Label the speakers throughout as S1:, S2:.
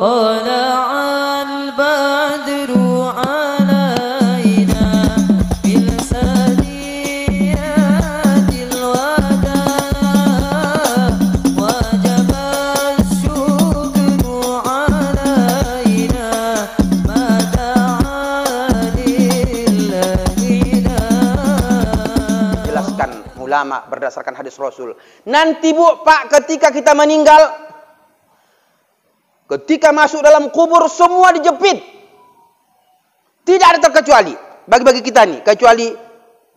S1: طلع البدر علينا بالسنيات الوداع وجب الشكر علينا ما دعا لله.
S2: Jelaskan ulama berdasarkan hadis Rasul. Nanti Bu, Pak, ketika kita meninggal, ketika masuk dalam kubur semua dijepit. Tidak ada terkecuali bagi kita nih, kecuali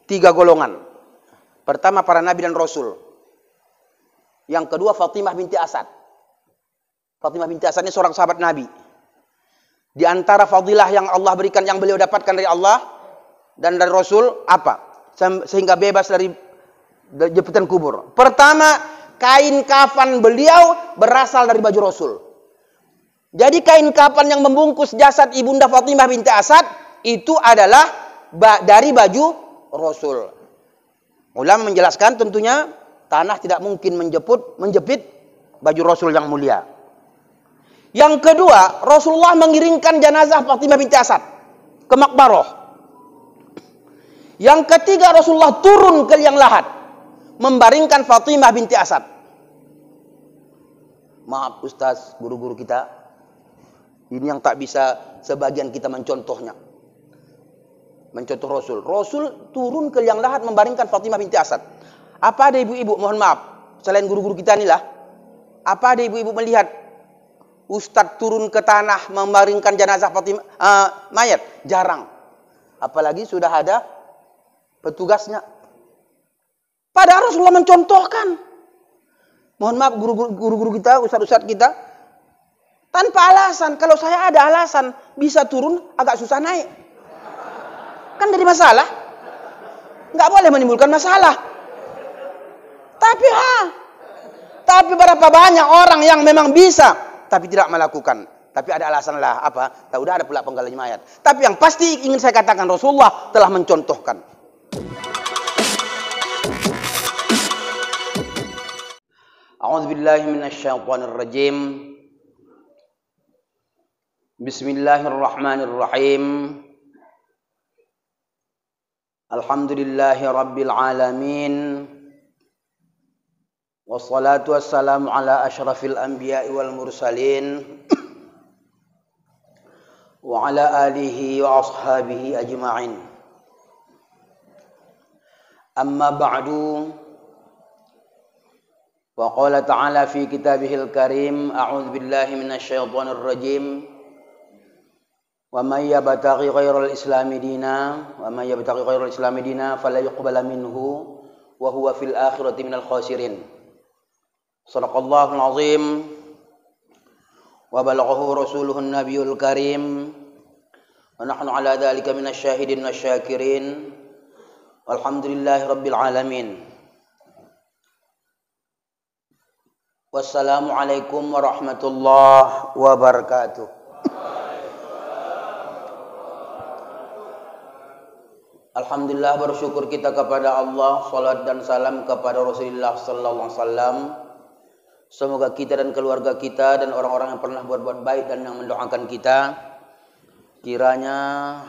S2: 3 golongan. Pertama para nabi dan rasul. Yang kedua Fatimah binti Asad. Fatimah binti Asad ini seorang sahabat Nabi. Di antara fadilah yang Allah berikan, yang beliau dapatkan dari Allah dan dari Rasul, apa? Sehingga bebas dari jepitan kubur. Pertama, kain kafan beliau berasal dari baju Rasul. Jadi kain kafan yang membungkus jasad Ibunda Fatimah binti Asad itu adalah dari baju Rasul. Ulama menjelaskan tentunya tanah tidak mungkin menjepit baju Rasul yang mulia. Yang kedua, Rasulullah mengiringkan jenazah Fatimah binti Asad ke Maqbarah. Yang ketiga, Rasulullah turun ke liang lahat membaringkan Fatimah binti Asad. Maaf Ustaz, guru-guru kita, ini yang tak bisa sebagian kita mencontohnya. Mencontoh Rasul. Rasul turun ke liang lahat membaringkan Fatimah binti Asad. Apa ada ibu-ibu, mohon maaf, selain guru-guru kita inilah, apa ada ibu-ibu melihat Ustadz turun ke tanah membaringkan jenazah Fatimah mayat? Jarang. Apalagi sudah ada petugasnya. Padahal Rasulullah mencontohkan. Mohon maaf guru-guru kita, ustadz-ustadz kita, tanpa alasan. Kalau saya ada alasan, bisa turun agak susah naik. Kan jadi masalah. Nggak boleh menimbulkan masalah. Tapi berapa banyak orang yang memang bisa, tapi tidak melakukan. Tapi ada alasan lah, apa? Tak udah ada pula penggalan mayat. Tapi yang pasti ingin saya katakan, Rasulullah telah mencontohkan. A'udzu billahi minasyaitonir rajim. Bismillahirrahmanirrahim. Alhamdulillahi rabbil alamin. Wassalatu wassalamu ala asyrafil anbiya'i wal mursalin wa ala alihi wa ashabihi ajma'in. Amma ba'du. Wa qala ta'ala fi kitabihil karim, a'udzu billahi minasyaitonir rajim. Wa may yabtaghi ghairal islami dina fala yuqbala minhu wa huwa fil akhirati minal khasirin. Shadaqallahul azim wa balaghahu rasuluhun nabiyul karim wa nahnu ala dzalika minasy syahidin wasyakirin. Walhamdulillahi rabbil alamin. Wassalamualaikum warahmatullahi wabarakatuh. Alhamdulillah, bersyukur kita kepada Allah, salat dan salam kepada Rasulullah sallallahu alaihi wasallam. Semoga kita dan keluarga kita dan orang-orang yang pernah buat baik dan yang mendoakan kita, kiranya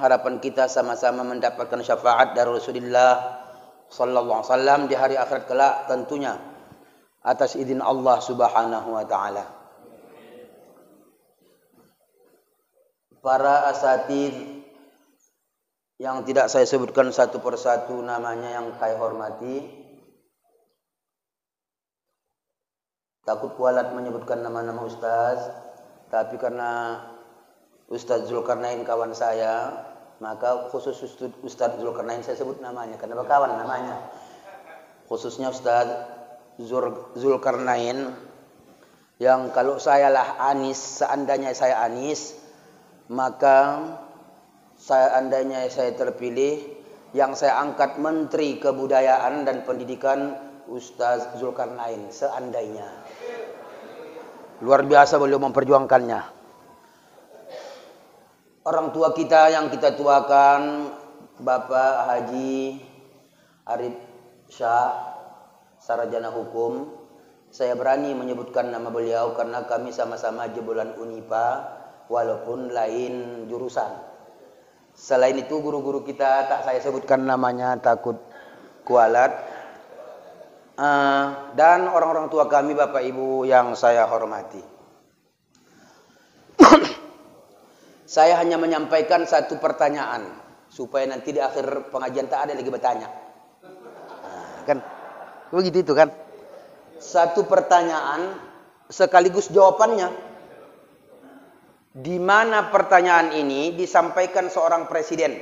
S2: harapan kita sama-sama mendapatkan syafaat dari Rasulullah sallallahu alaihi wasallam di hari akhirat kelak, tentunya atas izin Allah Subhanahu wa taala. Para asatidz yang tidak saya sebutkan satu persatu namanya yang saya hormati, takut kualat menyebutkan nama-nama ustaz, tapi karena Ustaz Zulkarnain kawan saya, maka khusus Ustaz Zulkarnain saya sebut namanya karena kawan namanya. Khususnya Ustaz Zulkarnain, yang kalau saya lah Anis, seandainya saya Anis, maka seandainya saya terpilih, yang saya angkat Menteri Kebudayaan dan Pendidikan Ustaz Zulkarnain, seandainya. Luar biasa beliau memperjuangkannya. Orang tua kita yang kita tuakan, Bapak Haji Arif Syah, sarjana hukum, Saya berani menyebutkan nama beliau karena kami sama-sama jebolan Unipa walaupun lain jurusan. Selain itu guru-guru kita tak saya sebutkan namanya takut kualat. Dan orang-orang tua kami, Bapak Ibu yang saya hormati. Saya hanya menyampaikan satu pertanyaan supaya nanti di akhir pengajian tak ada lagi bertanya. Kan begitu itu kan? Satu pertanyaan sekaligus jawabannya. Di mana pertanyaan ini disampaikan seorang presiden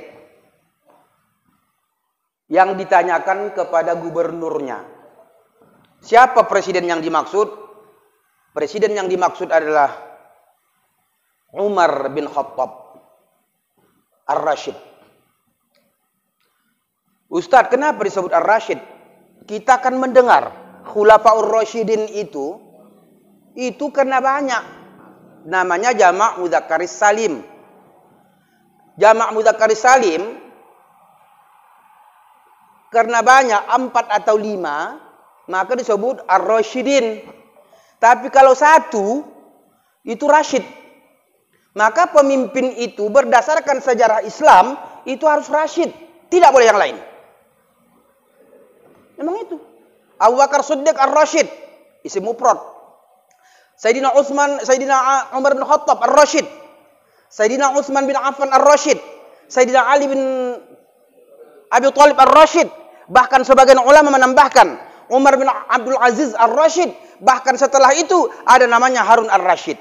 S2: yang ditanyakan kepada gubernurnya. Siapa presiden yang dimaksud? Presiden yang dimaksud adalah Umar bin Khattab Ar-Rashid. Ustadz, kenapa disebut Ar-Rashid? Kita akan mendengar Khulafaur Rasyidin itu karena banyak. Namanya Jamak Mudzakkaris Salim. Jamak Mudzakkaris Salim karena banyak 4 atau 5, maka disebut Ar-Rasyidin. Tapi kalau satu itu Rashid. Maka pemimpin itu berdasarkan sejarah Islam itu harus Rashid, tidak boleh yang lain. Memang itu. Abu Bakar Siddiq Ar-Rashid, isim mufrad. Sayyidina Umar bin Khattab Ar-Rashid. Sayyidina Utsman bin Affan Ar-Rashid. Sayyidina Ali bin Abi Thalib Ar-Rashid. Bahkan sebagian ulama menambahkan Umar bin Abdul Aziz Ar-Rashid. Bahkan setelah itu ada namanya Harun Ar-Rashid.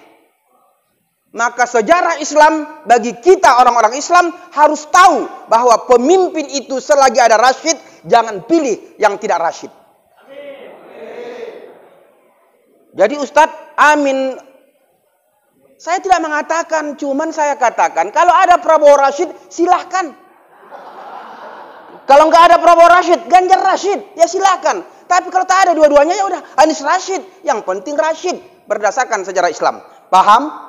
S2: Maka sejarah Islam bagi kita orang-orang Islam harus tahu bahwa pemimpin itu selagi ada Rashid, jangan pilih yang tidak Rashid. Jadi Ustadz, amin. Saya tidak mengatakan, cuman saya katakan kalau ada Prabowo Rashid silahkan. Kalau nggak ada Prabowo Rashid, Ganjar Rashid, ya silahkan. Tapi kalau tak ada dua-duanya ya udah Anies Rashid. Yang penting Rashid berdasarkan sejarah Islam. Paham?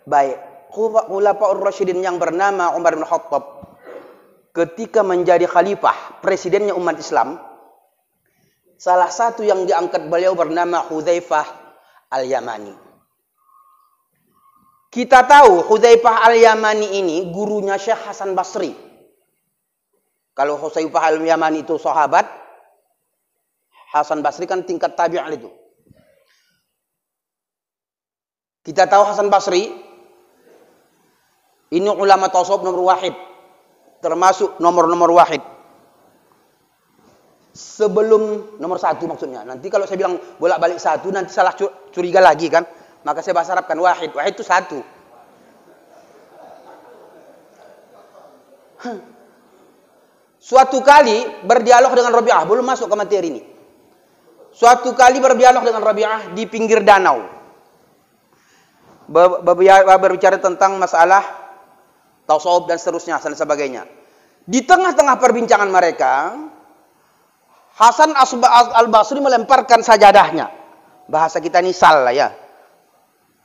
S2: Baik. Khulafaur Rasyidin yang bernama Umar bin Khattab ketika menjadi khalifah, presidennya umat Islam, salah satu yang diangkat beliau bernama Hudzaifah Al-Yamani. Kita tahu Hudzaifah Al-Yamani ini gurunya Syekh Hasan Basri. Kalau Hudzaifah Al-Yamani itu sahabat, Hasan Basri kan tingkat tabi'in itu. Kita tahu Hasan Basri ini ulama tasawuf nomor wahid, termasuk nomor wahid. Sebelum nomor 1 maksudnya. Nanti kalau saya bilang bolak-balik 1 nanti salah curiga lagi kan. Maka saya bahasa Arabkan wahid. Wahid itu 1. Suatu kali berdialog dengan Rabi'ah, belum masuk ke materi ini. Suatu kali berdialog dengan Rabi'ah di pinggir danau. Berbicara tentang masalah tasawuf dan seterusnya dan sebagainya. Di tengah-tengah perbincangan mereka, Hasan Al-Basri melemparkan sajadahnya. Bahasa kita ini sal lah ya.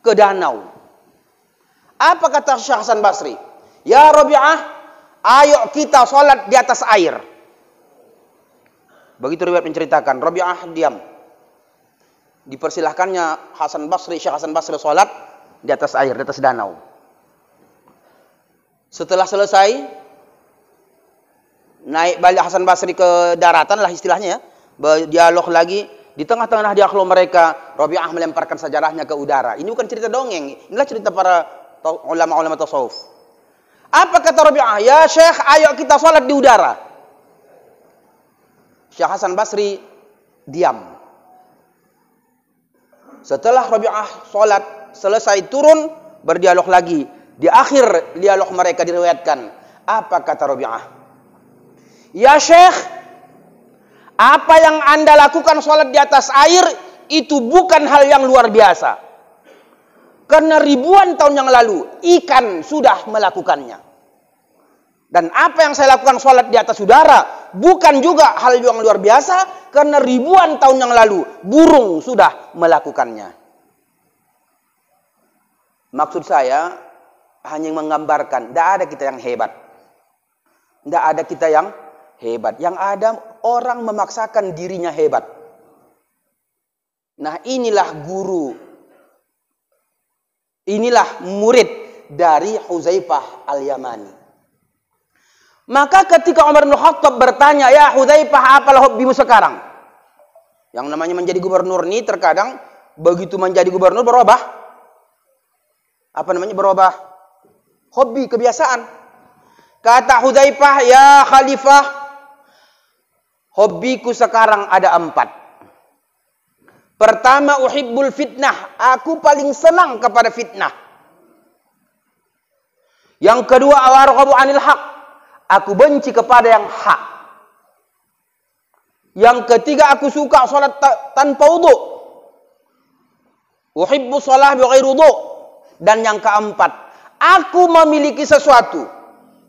S2: Ke danau. Apa kata Syekh Hasan Basri? Ya Rabi'ah, ayo kita sholat di atas air. Begitu riwayat menceritakan. Rabi'ah diam. Dipersilahkannya Syekh Hasan Basri sholat di atas air, di atas danau. Setelah selesai, naik balik Hasan Basri ke daratan lah istilahnya ya. Berdialog lagi. Di tengah-tengah dialog mereka, Rabi'ah melemparkan sajarahnya ke udara. Ini bukan cerita dongeng. Inilah cerita para ulama-ulama tasawuf. Apa kata Rabi'ah? Ya Syekh, ayo kita sholat di udara. Syekh Hasan Basri diam. Setelah Rabi'ah sholat, selesai turun, berdialog lagi. Di akhir dialog mereka diriwayatkan. Apa kata Rabi'ah? Ya Syekh, apa yang Anda lakukan sholat di atas air itu bukan hal yang luar biasa. Karena ribuan tahun yang lalu ikan sudah melakukannya. Dan apa yang saya lakukan sholat di atas udara bukan juga hal yang luar biasa. Karena ribuan tahun yang lalu burung sudah melakukannya. Maksud saya hanya menggambarkan, tidak ada kita yang hebat. Tidak ada kita yang hebat. Yang ada orang memaksakan dirinya hebat. Nah, inilah guru. Inilah murid dari Hudzaifah Al-Yamani. Maka ketika Umar bin Khattab bertanya, "Ya Hudzaifah, apalah hobimu sekarang?" Yang namanya menjadi gubernur ini terkadang begitu menjadi gubernur berubah. Apa namanya berubah? Hobi, kebiasaan. Kata Hudzaifah, "Ya Khalifah, hobiku sekarang ada 4. Pertama, uhibbul fitnah. Aku paling senang kepada fitnah. Yang kedua, awarghabu anil haq. Aku benci kepada yang hak. Yang ketiga, aku suka salat tanpa wudu. Uhibbu shalah bi ghairi wudu. Dan yang keempat, aku memiliki sesuatu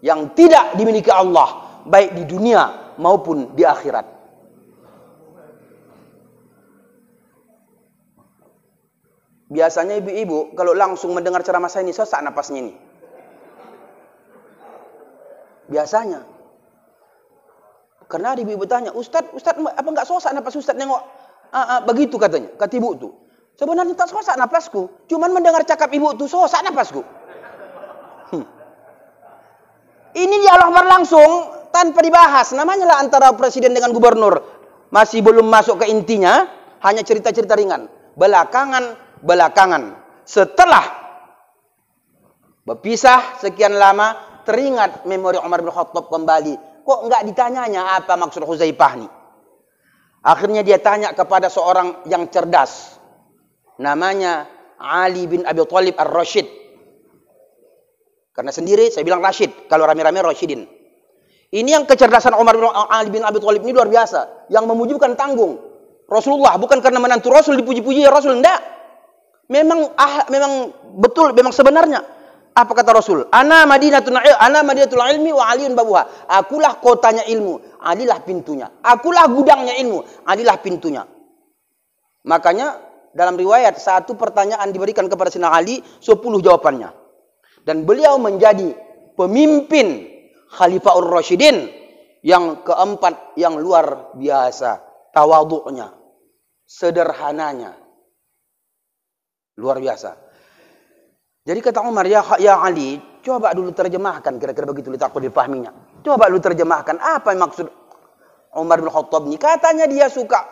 S2: yang tidak dimiliki Allah, baik di dunia maupun di akhirat." Biasanya ibu-ibu kalau langsung mendengar ceramah saya ini sesak napasnya ini. Biasanya. Karena ibu-ibu tanya, Ustadz apa enggak sesak napas Ustadz nengok? Begitu katanya, kata ibu itu. Sebenarnya tak sesak napasku, cuman mendengar cakap ibu itu sesak napasku. Ini dialog berlangsung tanpa dibahas. Namanya lah antara presiden dengan gubernur. Masih belum masuk ke intinya, hanya cerita-cerita ringan. Belakangan. Setelah berpisah sekian lama, teringat memori Umar bin Khattab kembali. Kok enggak ditanyanya apa maksud Hudzaifah nih? Akhirnya dia tanya kepada seorang yang cerdas. Namanya Ali bin Abi Thalib Ar-Rasyid. Karena sendiri saya bilang Rashid, kalau rame-rame Rasyidin. Ini yang kecerdasan Ali bin Abi Thalib ini luar biasa, yang memujukan tanggung Rasulullah, bukan karena menantu Rasul dipuji-puji ya Rasul, enggak. Memang betul, memang sebenarnya. Apa kata Rasul? Ana Madinatul ilmi wa Aliun babuha. Akulah kotanya ilmu, Alilah pintunya. Akulah gudangnya ilmu, Alilah pintunya. Makanya dalam riwayat satu pertanyaan diberikan kepada Sayyidina Ali, 10 jawabannya. Dan beliau menjadi pemimpin Khalifahur Rasyidin yang keempat yang luar biasa. Tawadhu'nya, sederhananya. Luar biasa. Jadi kata Umar, ya Ali, coba dulu terjemahkan, kira-kira begitu takut dipahaminya. Coba dulu terjemahkan, apa yang maksud Umar bin Khattab ini? Katanya dia suka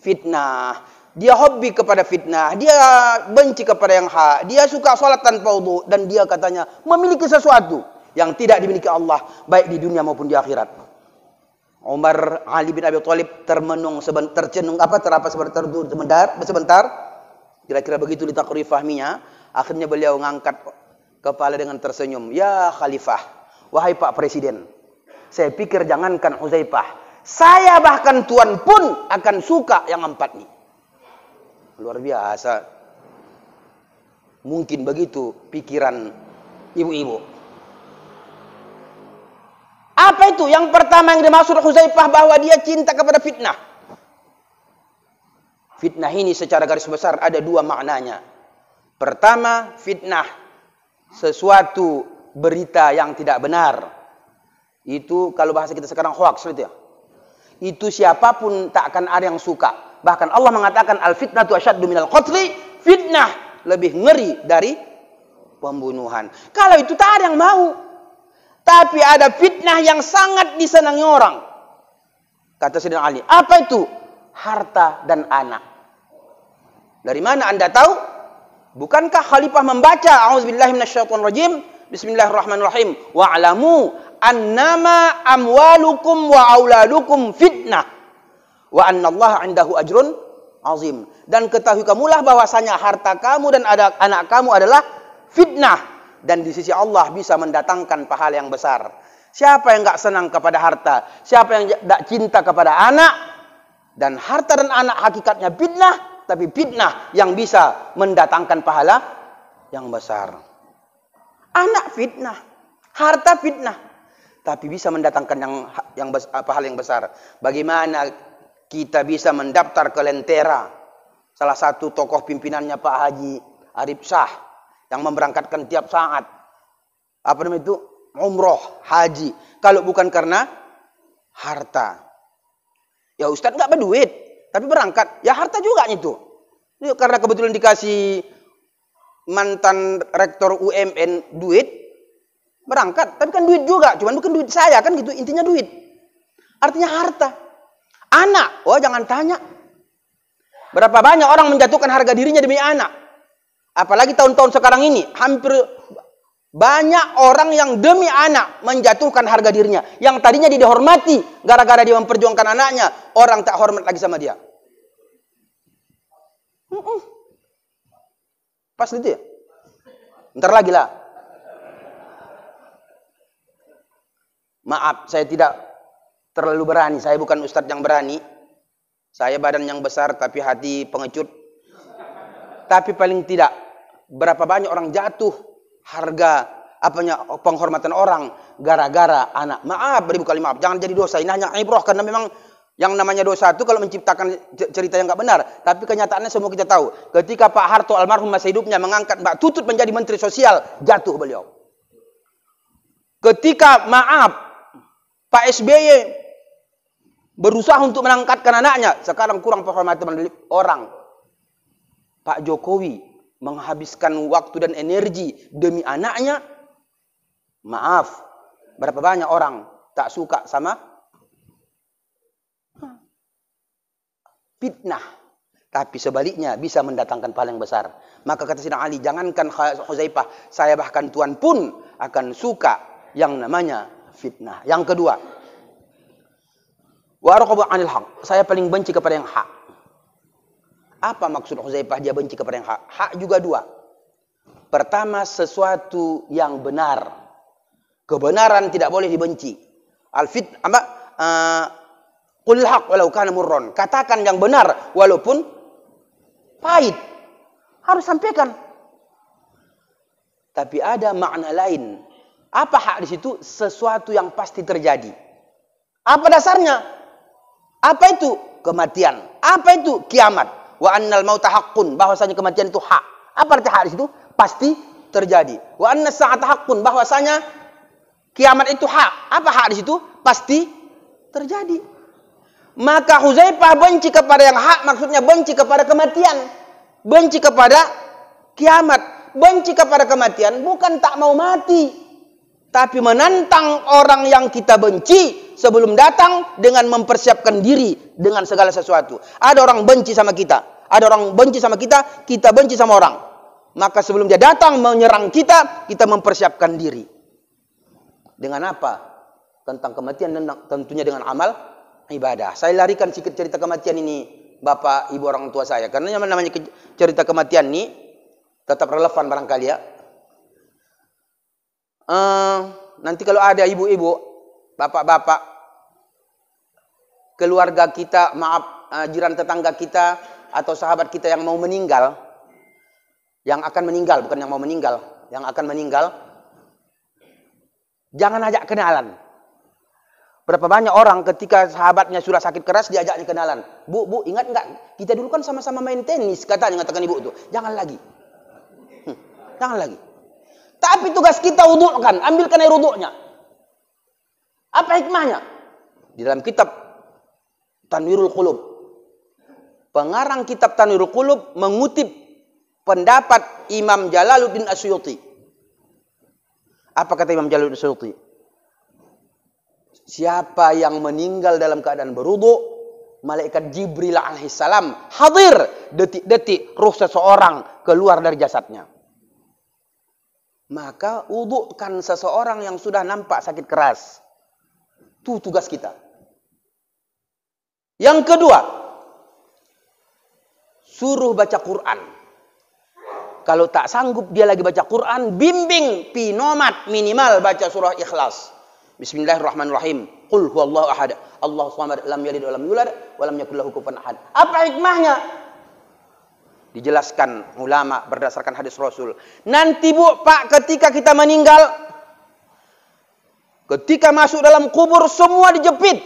S2: fitnah, dia hobi kepada fitnah, dia benci kepada yang hak, dia suka sholat tanpa wudu, dan dia katanya memiliki sesuatu yang tidak dimiliki Allah, baik di dunia maupun di akhirat. Umar Ali bin Abi Thalib termenung sebentar, sebentar, kira-kira begitu ditakuri fahminya. Akhirnya beliau mengangkat kepala dengan tersenyum. Ya Khalifah, wahai Pak Presiden, saya pikir jangankan Hudzaifah, saya bahkan Tuan pun akan suka yang 4 ini. Luar biasa. Mungkin begitu pikiran ibu-ibu. Apa itu? Yang pertama yang dimaksud Hudzaifah bahwa dia cinta kepada fitnah. Fitnah ini secara garis besar ada 2 maknanya. Pertama, fitnah, sesuatu berita yang tidak benar. Itu kalau bahasa kita sekarang hoax gitu ya. Itu siapapun tak akan ada yang suka. Bahkan Allah mengatakan al-fitnatu asyaddu minal qatli, fitnah lebih ngeri dari pembunuhan. Kalau itu tak ada yang mau. Tapi ada fitnah yang sangat disenangi orang. Kata Sayyidina Ali, apa itu? Harta dan anak. Dari mana Anda tahu? Bukankah Khalifah membaca A'udzubillahi minasyaitonirrajim, Bismillahirrahmanirrahim, wa'lamu annama amwalukum wa auladukum fitnah wa annallaha 'indahu ajrun azim. Dan ketahui kamulah bahwasanya harta kamu dan anak kamu adalah fitnah, dan di sisi Allah bisa mendatangkan pahala yang besar. Siapa yang enggak senang kepada harta? Siapa yang enggak cinta kepada anak? Dan harta dan anak hakikatnya fitnah, tapi fitnah yang bisa mendatangkan pahala yang besar. Anak fitnah, harta fitnah, tapi bisa mendatangkan pahala yang besar. Bagaimana kita bisa mendaftar ke Lentera, salah satu tokoh pimpinannya Pak Haji Arif Shah, yang memberangkatkan tiap saat umroh, haji, kalau bukan karena harta. Ya Ustadz nggak berduit, tapi berangkat. Ya harta juga itu. Karena kebetulan dikasih mantan rektor UMN duit, berangkat. Tapi kan duit juga, cuman bukan duit saya kan gitu. Intinya duit. Artinya harta. Anak, oh jangan tanya. Berapa banyak orang menjatuhkan harga dirinya demi anak. Apalagi tahun-tahun sekarang ini, hampir banyak orang yang demi anak menjatuhkan harga dirinya. Yang tadinya dia dihormati, gara-gara dia memperjuangkan anaknya, orang tak hormat lagi sama dia. Pas gitu ya? Ntar lagi lah. Maaf, saya tidak terlalu berani. Saya bukan ustadz yang berani. Saya badan yang besar tapi hati pengecut. Tapi paling tidak, berapa banyak orang jatuh harga penghormatan orang gara-gara anak. Maaf, beribu kali maaf. Jangan jadi dosa. Ini hanya ibrah karena memang yang namanya dosa itu kalau menciptakan cerita yang nggak benar. Tapi kenyataannya semua kita tahu. Ketika Pak Harto almarhum masa hidupnya mengangkat Mbak Tutut menjadi Menteri Sosial, jatuh beliau. Ketika Pak SBY berusaha untuk mengangkatkan anaknya, sekarang kurang penghormatan orang. Pak Jokowi menghabiskan waktu dan energi demi anaknya. Maaf, berapa banyak orang tak suka sama fitnah. Tapi sebaliknya bisa mendatangkan pahala yang besar. Maka kata Sayyidina Ali, jangankan Huzaifah, saya bahkan Tuhan pun akan suka yang namanya fitnah. Yang kedua, wa arqabu 'anil haq. Saya paling benci kepada yang hak. Apa maksud Huzaifah dia benci kepada yang hak? Hak juga dua. Pertama, sesuatu yang benar. Kebenaran tidak boleh dibenci. Qul haq walau kana murron. Katakan yang benar walaupun pahit. Harus sampaikan. Tapi ada makna lain. Apa hak di situ? Sesuatu yang pasti terjadi. Apa dasarnya? Apa itu? Kematian. Apa itu? Kiamat. Wa annal mauta haqqun. Bahwasanya kematian itu hak. Apa arti hak di situ? Pasti terjadi. Wa annas sa'ata haqqun. Bahwasanya kiamat itu hak. Apa hak di situ? Pasti terjadi. Maka Huzaifah benci kepada yang hak, maksudnya benci kepada kematian. Benci kepada kiamat. Benci kepada kematian bukan tak mau mati. Tapi menantang orang yang kita benci sebelum datang dengan mempersiapkan diri dengan segala sesuatu. Ada orang benci sama kita. Ada orang benci sama kita, kita benci sama orang. Maka sebelum dia datang menyerang kita, kita mempersiapkan diri. Dengan apa? Tentang kematian dan tentunya dengan amal ibadah. Saya larikan sedikit cerita kematian ini, Bapak, Ibu, orang tua saya. Karena yang namanya cerita kematian ini tetap relevan barangkali ya. Nanti kalau ada ibu-ibu, bapak-bapak, keluarga kita, jiran tetangga kita, atau sahabat kita yang mau meninggal, yang akan meninggal, bukan yang mau meninggal, yang akan meninggal, jangan ajak kenalan. Berapa banyak orang ketika sahabatnya sudah sakit keras diajaknya kenalan. Bu, ingat enggak? Kita dulu kan sama-sama main tenis, katanya ngatakan ibu itu. Jangan lagi. Jangan lagi. Tapi tugas kita wudu'kan, ambilkan air wudu'nya. Apa hikmahnya? Di dalam kitab Tanwirul Qulub, pengarang kitab Tanwirul Qulub mengutip pendapat Imam Jalaluddin Asyuyuti. Apa kata Imam Jalaluddin Asyuyuti? Siapa yang meninggal dalam keadaan berwudu, malaikat Jibril alaihissalam hadir detik-detik ruh seseorang keluar dari jasadnya. Maka wudukan seseorang yang sudah nampak sakit keras. Itu tugas kita. Yang kedua, suruh baca Quran. Kalau tak sanggup dia lagi baca Quran, bimbing pinomat minimal baca surah Ikhlas. Bismillahirrahmanirrahim. Qul huwallahu ahad. Allahu samad, lam yalid wa lam yulad wa lam yakul lahu kufuwan ahad. Apa hikmahnya? Dijelaskan ulama berdasarkan hadis Rasul. Nanti Bu, Pak, ketika kita meninggal, ketika masuk dalam kubur semua dijepit.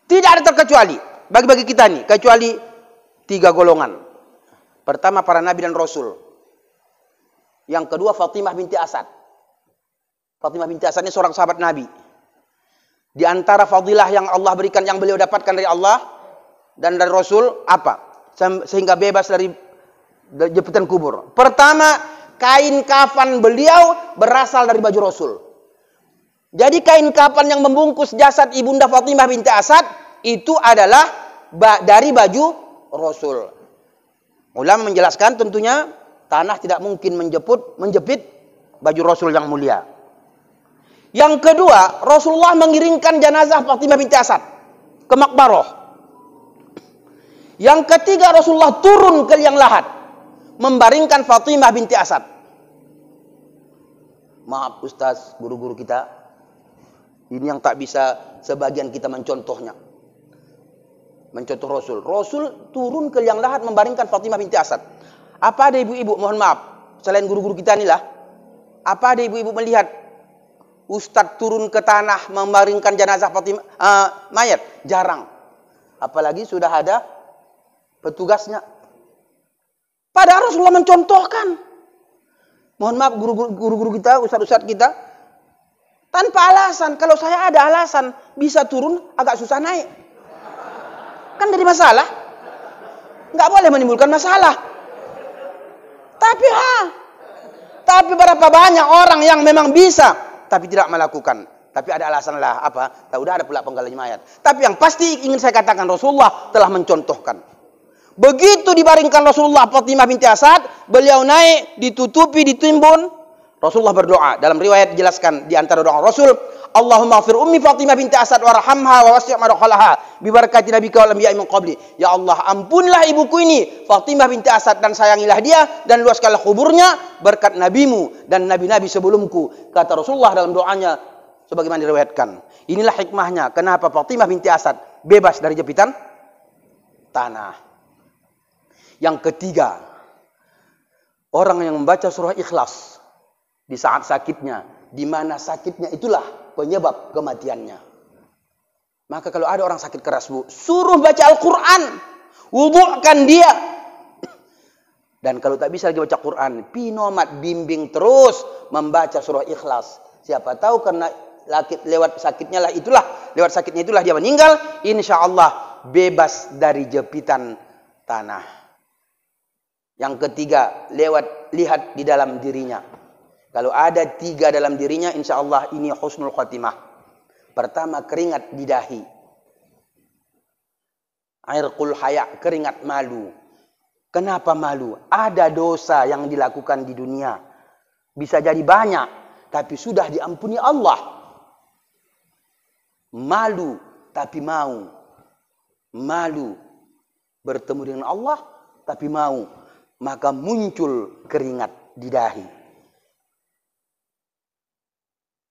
S2: Tidak ada terkecuali bagi kita nih, kecuali 3 golongan. Pertama para nabi dan rasul. Yang kedua Fatimah binti Asad. Fatimah binti Asad ini seorang sahabat Nabi. Di antara fadilah yang Allah berikan, yang beliau dapatkan dari Allah dan dari Rasul, apa? Sehingga bebas dari jepitan kubur. Pertama, kain kafan beliau berasal dari baju Rasul. Jadi kain kafan yang membungkus jasad Ibunda Fatimah binti Asad itu adalah dari baju Rasul. Ulama menjelaskan tentunya tanah tidak mungkin menjepit baju Rasul yang mulia. Yang kedua, Rasulullah mengiringkan jenazah Fatimah binti Asad ke makbarah. Yang ketiga, Rasulullah turun ke liang lahat membaringkan Fatimah binti Asad. Maaf Ustaz, guru-guru kita, ini yang tak bisa sebagian kita mencontohnya. Mencontoh Rasul. Rasul turun ke liang lahat membaringkan Fatimah binti Asad. Apa ada ibu-ibu, mohon maaf, selain guru-guru kita inilah, apa ada ibu-ibu melihat Ustadz turun ke tanah membaringkan jenazah Fatimah mayat? Jarang. Apalagi sudah ada petugasnya. Padahal Rasulullah mencontohkan. Mohon maaf guru-guru kita, ustadz-ustadz kita, tanpa alasan. Kalau saya ada alasan bisa turun, agak susah naik. Kan jadi masalah. Nggak boleh menimbulkan masalah. Tapi berapa banyak orang yang memang bisa, tapi tidak melakukan. Tapi ada alasan lah, apa? Tak udah ada pula penggalan mayat. Tapi yang pasti ingin saya katakan, Rasulullah telah mencontohkan. Begitu dibaringkan Rasulullah Fatimah binti Asad, beliau naik, ditutupi, ditimbun. Rasulullah berdoa. Dalam riwayat dijelaskan di antara doa Rasul, Allahumma ighfir ummi Fatimah binti Asad warhamha wa wasi' madkhalaha bi barakati nabika wal anbiya'i min qabli. Ya Allah, ampunlah ibuku ini Fatimah binti Asad dan sayangilah dia dan luaskanlah kuburnya berkat nabimu dan nabi-nabi sebelumku. Kata Rasulullah dalam doanya sebagaimana diriwayatkan. Inilah hikmahnya kenapa Fatimah binti Asad bebas dari jepitan tanah. Yang ketiga, orang yang membaca surah Ikhlas di saat sakitnya, di mana sakitnya itulah penyebab kematiannya. Maka kalau ada orang sakit keras, Bu, suruh baca Al-Quran, wudu'kan dia. Dan kalau tak bisa lagi baca Quran, pinomat bimbing terus membaca surah Ikhlas. Siapa tahu karena lewat sakitnya itulah dia meninggal, insya Allah bebas dari jepitan tanah. Yang ketiga, lihat di dalam dirinya. Kalau ada 3 dalam dirinya, insya Allah ini husnul khatimah. Pertama, keringat di dahi. Airqul haya, keringat malu. Kenapa malu? Ada dosa yang dilakukan di dunia. Bisa jadi banyak, tapi sudah diampuni Allah. Malu, tapi mau. Malu, bertemu dengan Allah, tapi mau. Maka muncul keringat di dahi.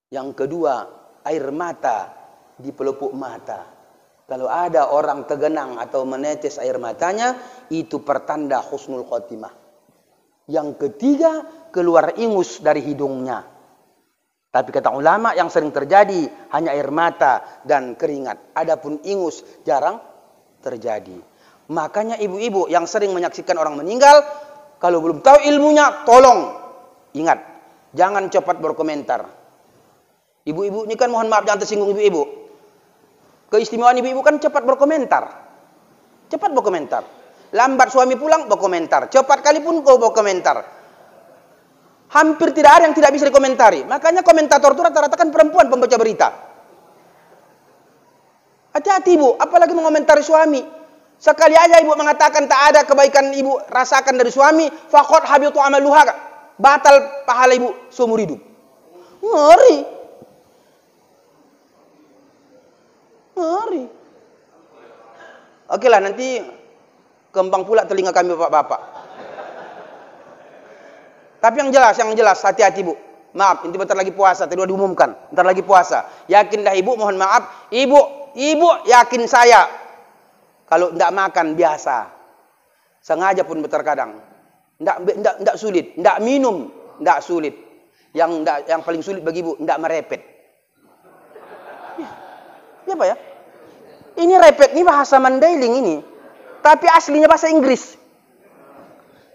S2: Yang kedua, air mata di pelupuk mata. Kalau ada orang tergenang atau menetes air matanya, itu pertanda husnul khotimah. Yang ketiga, keluar ingus dari hidungnya. Tapi kata ulama yang sering terjadi hanya air mata dan keringat. Adapun ingus jarang terjadi. Makanya ibu-ibu yang sering menyaksikan orang meninggal, kalau belum tahu ilmunya, tolong ingat, jangan cepat berkomentar. Ibu-ibu ini kan mohon maaf jangan tersinggung ibu-ibu. Keistimewaan ibu-ibu kan cepat berkomentar. Cepat berkomentar. Lambat suami pulang berkomentar. Cepat kali pun kau berkomentar. Hampir tidak ada yang tidak bisa dikomentari. Makanya komentator itu rata-rata kan perempuan pembaca berita. Hati-hati ibu, apalagi mengomentari suami. Sekali aja ibu mengatakan tak ada kebaikan ibu rasakan dari suami, faqad habitu amaluha, batal pahala ibu seumur hidup. Ngeri. Oke lah, nanti kembang pula telinga kami bapak-bapak. Tapi yang jelas hati-hati bu. Maaf, ini bentar lagi puasa, tadi sudah diumumkan. Bentar lagi puasa. Yakin dah ibu, mohon maaf. Ibu yakin saya. Kalau tidak makan biasa, sengaja pun terkadang, tidak sulit, tidak minum, tidak sulit. Yang paling sulit bagi ibu, tidak merepet. Ya, apa ya? Ini repet, ini bahasa Mandailing ini, tapi aslinya bahasa Inggris.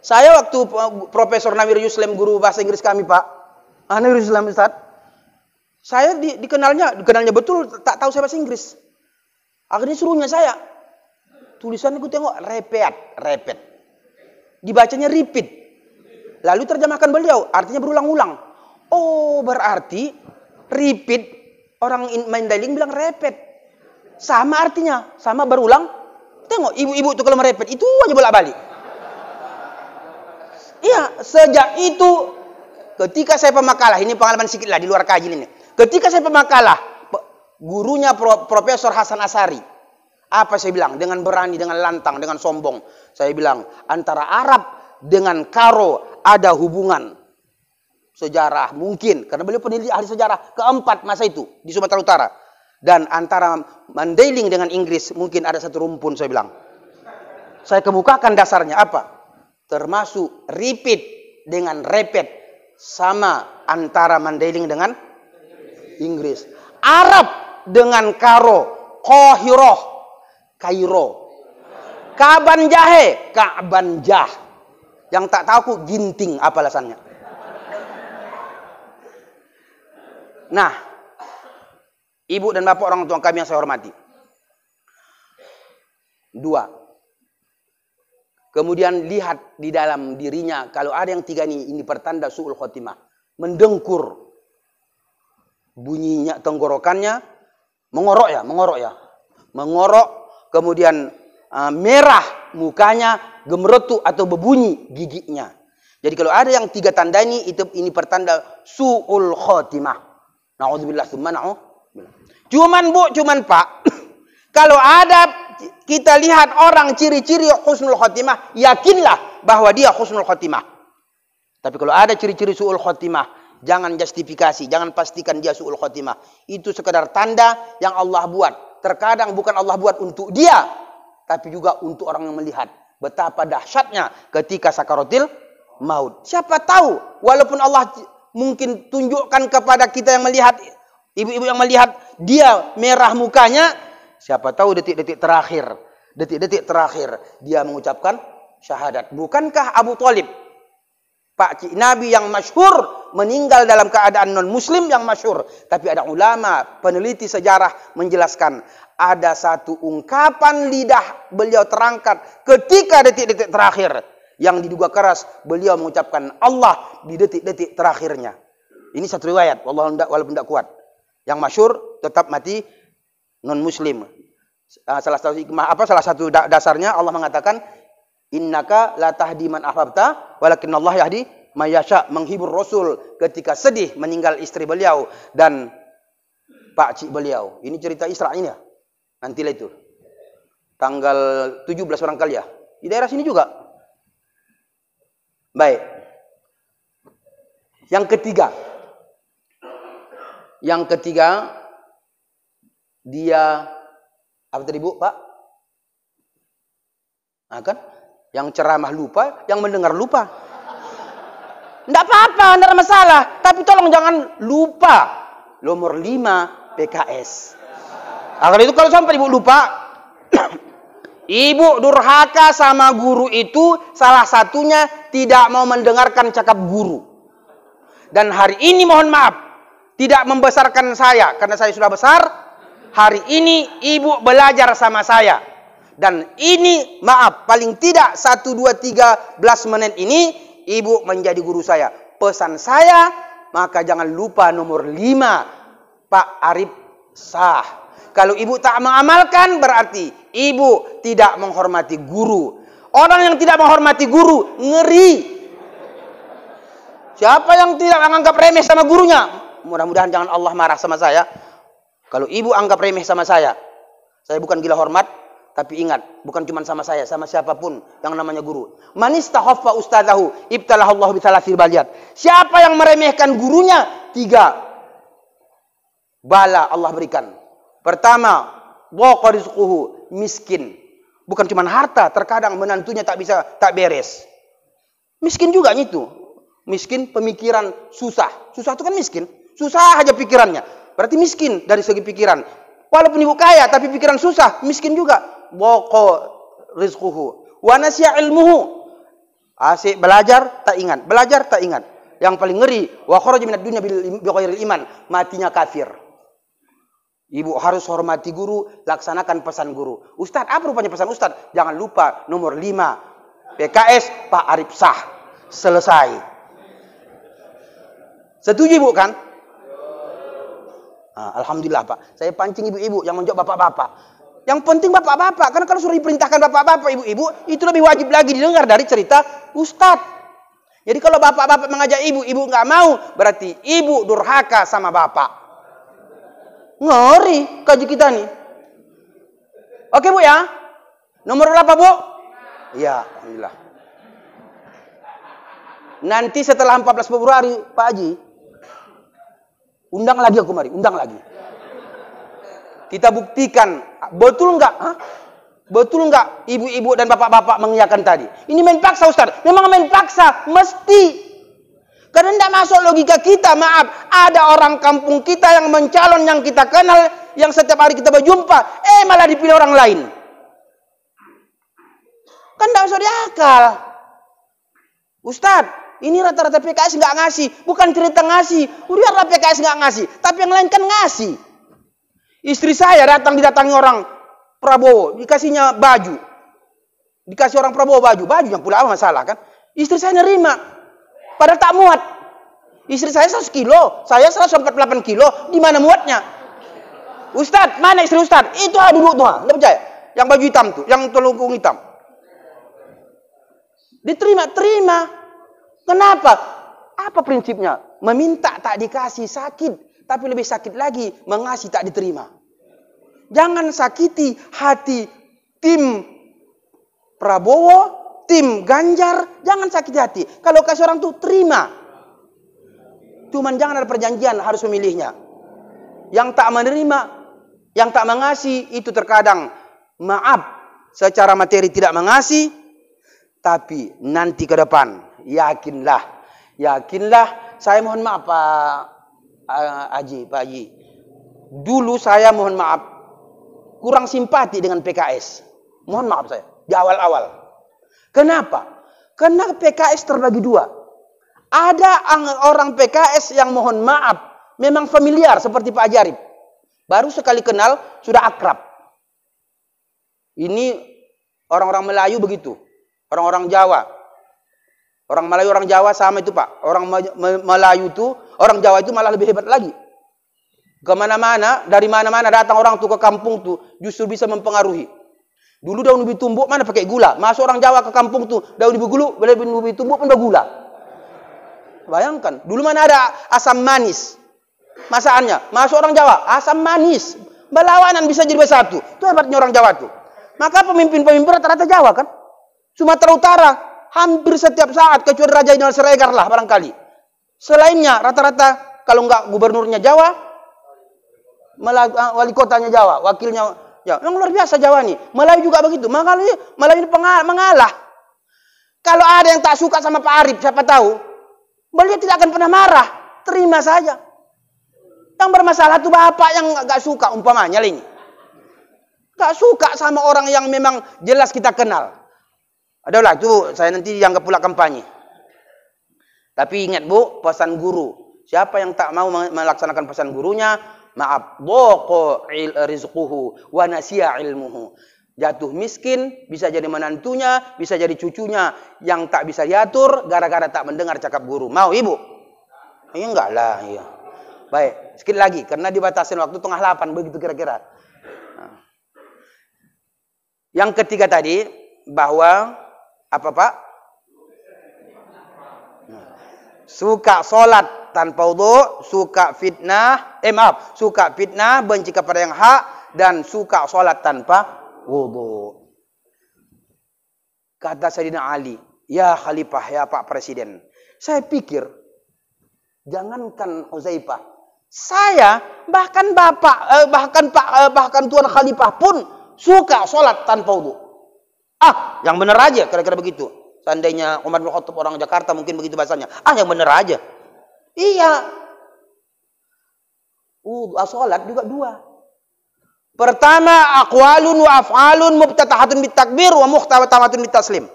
S2: Saya waktu Profesor Nawir Yuslim, guru bahasa Inggris kami Pak, Nawir Yuslim Ustaz, Saya dikenalnya betul, tak tahu saya bahasa Inggris. Akhirnya suruhnya saya. Tulisannya gue tengok repeat. Dibacanya repeat. Lalu terjemahkan beliau, artinya berulang-ulang. Oh, berarti repeat, orang Mandailing bilang repeat. Sama artinya, sama berulang. Tengok, ibu-ibu tuh kalau merepet, itu aja bolak-balik. Iya, sejak itu, ketika saya pemakalah, ini pengalaman sedikit lah di luar kaji ini. Ketika saya pemakalah, gurunya Profesor Hasan Asari. Apa saya bilang? Dengan berani, dengan lantang, dengan sombong. Saya bilang, antara Arab dengan Karo ada hubungan sejarah mungkin. Karena beliau peneliti ahli sejarah keempat masa itu di Sumatera Utara. Dan antara Mandailing dengan Inggris mungkin ada satu rumpun, saya bilang. Saya kemukakan dasarnya apa? Termasuk repeat dengan repeat sama antara Mandailing dengan Inggris. Arab dengan Karo, Kairo. Kaban Jahe, Ka'ban Jah. Yang tak tahu aku ginting apa alasannya. Nah, ibu dan bapak orang tua kami yang saya hormati. 2. Kemudian lihat di dalam dirinya, kalau ada yang 3 ini pertanda su'ul khotimah. Mendengkur. Bunyinya tenggorokannya mengorok ya. Mengorok, kemudian merah mukanya, gemeretuk atau berbunyi giginya. Jadi kalau ada yang 3 tanda ini pertanda su'ul khotimah. Na'udzubillah tsumma na'udzubillah. Cuman Pak, kalau ada kita lihat orang ciri-ciri husnul khotimah, yakinlah bahwa dia husnul khotimah. Tapi kalau ada ciri-ciri su'ul khotimah, jangan justifikasi, jangan pastikan dia su'ul khotimah. Itu sekedar tanda yang Allah buat. Terkadang bukan Allah buat untuk dia, tapi juga untuk orang yang melihat. Betapa dahsyatnya ketika sakaratil maut. Siapa tahu, walaupun Allah mungkin tunjukkan kepada kita yang melihat, ibu-ibu yang melihat dia merah mukanya, siapa tahu detik-detik terakhir dia mengucapkan syahadat. Bukankah Abu Thalib, Pak Cik Nabi yang masyhur, meninggal dalam keadaan non-muslim yang masyhur. Tapi ada ulama, peneliti sejarah menjelaskan, ada satu ungkapan lidah beliau terangkat ketika detik-detik terakhir. Yang diduga keras, beliau mengucapkan Allah di detik-detik terakhirnya. Ini satu riwayat, walaupun tidak kuat. Yang masyhur tetap mati non-muslim. Salah satu dasarnya Allah mengatakan, innaka la tahdi man ahbabta walakin Allah yahdi may yasha, menghibur Rasul ketika sedih meninggal istri beliau dan pak cik beliau. Ini cerita Isra ini ya. Nantilah itu. Tanggal 17 barangkali ya. Di daerah sini juga. Baik. Yang ketiga dia apa tadi Bu, Pak? Nah, kan? Yang ceramah lupa, yang mendengar lupa. Enggak apa-apa, enggak ada masalah. Tapi tolong jangan lupa. Nomor 5 PKS. Nah, kalau sampai ibu lupa, ibu durhaka sama guru itu salah satunya tidak mau mendengarkan cakap guru. Dan hari ini mohon maaf, tidak membesarkan saya karena saya sudah besar. Hari ini ibu belajar sama saya. Dan ini maaf, paling tidak 1, 2, 13 menit ini ibu menjadi guru saya. Pesan saya, maka jangan lupa nomor 5, Pak Arif sah. Kalau ibu tak mengamalkan, berarti ibu tidak menghormati guru. Orang yang tidak menghormati guru, ngeri. Siapa yang tidak menganggap remeh sama gurunya? Mudah-mudahan jangan Allah marah sama saya. Kalau ibu anggap remeh sama saya bukan gila hormat, tapi ingat, bukan cuma sama saya, sama siapapun yang namanya guru. Man istahaffa ustadzahu ibtalahullahu bitsalasil baliyat. Siapa yang meremehkan gurunya, 3 bala Allah berikan. Pertama, dhaqa rizquhu, miskin. Bukan cuma harta, terkadang menantunya tak beres. Miskin juga itu. Miskin pemikiran susah. Susah itu kan miskin. Susah aja pikirannya. Berarti miskin dari segi pikiran. Walaupun ibu kaya tapi pikiran susah, miskin juga. Dhaqa rizquhu wa nasiya ilmuhu. Asik belajar tak ingat, Yang paling ngeri, wa kharaja minad dunya bighairil iman, matinya kafir. Ibu harus hormati guru, laksanakan pesan guru. Ustadz, apa rupanya pesan Ustadz? Jangan lupa nomor 5. PKS Pak Arif sah. Selesai. Setuju Ibu kan? Alhamdulillah Pak. Saya pancing ibu-ibu yang menjawab bapak-bapak. Yang penting bapak-bapak. Karena kalau sudah diperintahkan bapak-bapak, ibu-ibu, itu lebih wajib lagi didengar dari cerita Ustadz. Jadi kalau bapak-bapak mengajak ibu, ibu nggak mau, berarti ibu durhaka sama bapak. Ngeri kaji kita nih. Oke Bu ya. Nomor berapa Bu? Ya, alhamdulillah. Nanti setelah 14 Februari Pak Haji, undang lagi aku mari, undang lagi. Kita buktikan betul enggak? Betul enggak ibu-ibu dan bapak-bapak mengiyakan tadi? Ini main paksa Ustaz. Memang main paksa, mesti. Karena tidak masuk logika kita, maaf. Ada orang kampung kita yang mencalon, yang kita kenal, yang setiap hari kita berjumpa, malah dipilih orang lain. Kan tidak masuk di akal. Ustadz, ini rata-rata PKS nggak ngasih. Bukan cerita ngasih. Biarlah PKS nggak ngasih. Tapi yang lain kan ngasih. Istri saya didatangi orang Prabowo, dikasihnya baju. Dikasih orang Prabowo baju. Baju yang pula apa masalah kan? Istri saya nerima. Padahal tak muat. Istri saya 100 kilo, saya 148 kilo. Di mana muatnya? Ustadz, mana istri Ustadz? Itu duduk tuh, nggak percaya? Yang baju hitam tuh, yang telungkung hitam. Diterima. Kenapa? Apa prinsipnya? Meminta tak dikasih sakit, tapi lebih sakit lagi mengasih tak diterima. Jangan sakiti hati tim Prabowo, tim Ganjar, jangan sakiti hati. Kalau kasih orang tuh terima. Cuman jangan ada perjanjian harus memilihnya. Yang tak menerima, yang tak mengasih itu terkadang maaf secara materi tidak mengasih, tapi nanti ke depan yakinlah, saya mohon maaf Pak Haji. Dulu saya mohon maaf kurang simpati dengan PKS. Mohon maaf saya di awal-awal. Kenapa? Karena PKS terbagi dua. Ada orang PKS yang mohon maaf memang familiar seperti Pak Haji Arif. Baru sekali kenal sudah akrab. Ini orang-orang Melayu begitu. Orang-orang Jawa. Orang Melayu, orang Jawa sama itu Pak. Orang Melayu itu, orang Jawa itu malah lebih hebat lagi. Kemana-mana, dari mana-mana datang orang tuh ke kampung tuh justru bisa mempengaruhi. Dulu daun ubi tumbuk mana pakai gula. Masuk orang Jawa ke kampung tuh, daun ubi tumbuk pun bergula. Bayangkan, dulu mana ada asam manis. Masakannya, masuk orang Jawa, asam manis. Berlawanan bisa jadi bersatu. Itu hebatnya orang Jawa tuh. Maka pemimpin-pemimpin rata-rata Jawa kan. Sumatera Utara, hampir setiap saat, kecuali Raja Inal Siregar lah barangkali. Selainnya, rata-rata, kalau enggak gubernurnya Jawa, wali kotanya Jawa, wakilnya ya, yang luar biasa Jawa nih. Melayu juga begitu. Melayu ini mengalah. Kalau ada yang tak suka sama Pak Arif, siapa tahu, beliau tidak akan pernah marah. Terima saja. Yang bermasalah itu bapak yang gak suka, umpamanya ini. Gak suka sama orang yang memang jelas kita kenal. Adalah itu saya nanti dianggap pula kampanye. Tapi ingat Bu, pesan guru. Siapa yang tak mau melaksanakan pesan gurunya, maaf, dhaqa rizquhu wa nasiya ilmuhu. Jatuh miskin, bisa jadi menantunya, bisa jadi cucunya yang tak bisa diatur gara-gara tak mendengar cakap guru. Mau Ibu? Ya enggak lah, iya. Baik, sedikit lagi karena dibatasin waktu 7:30 begitu kira-kira. Nah. Yang ketiga tadi bahwa apa Pak? Suka sholat tanpa wudu, suka fitnah, suka fitnah, benci kepada yang hak, dan suka sholat tanpa wudu. Kata Sayyidina Ali, ya Khalifah, ya Pak Presiden, saya pikir, jangankan Huzaifah, saya bahkan Bapak, bahkan Tuan Khalifah pun suka sholat tanpa wudu. Yang benar aja, kira-kira begitu. Seandainya Umar bin Khattab orang Jakarta mungkin begitu bahasanya. Yang benar aja. Iya. Sholat juga dua. Pertama, aqwalun wa af'alun mubtatahatun bitakbir wa muhtawatamatun bitaslim.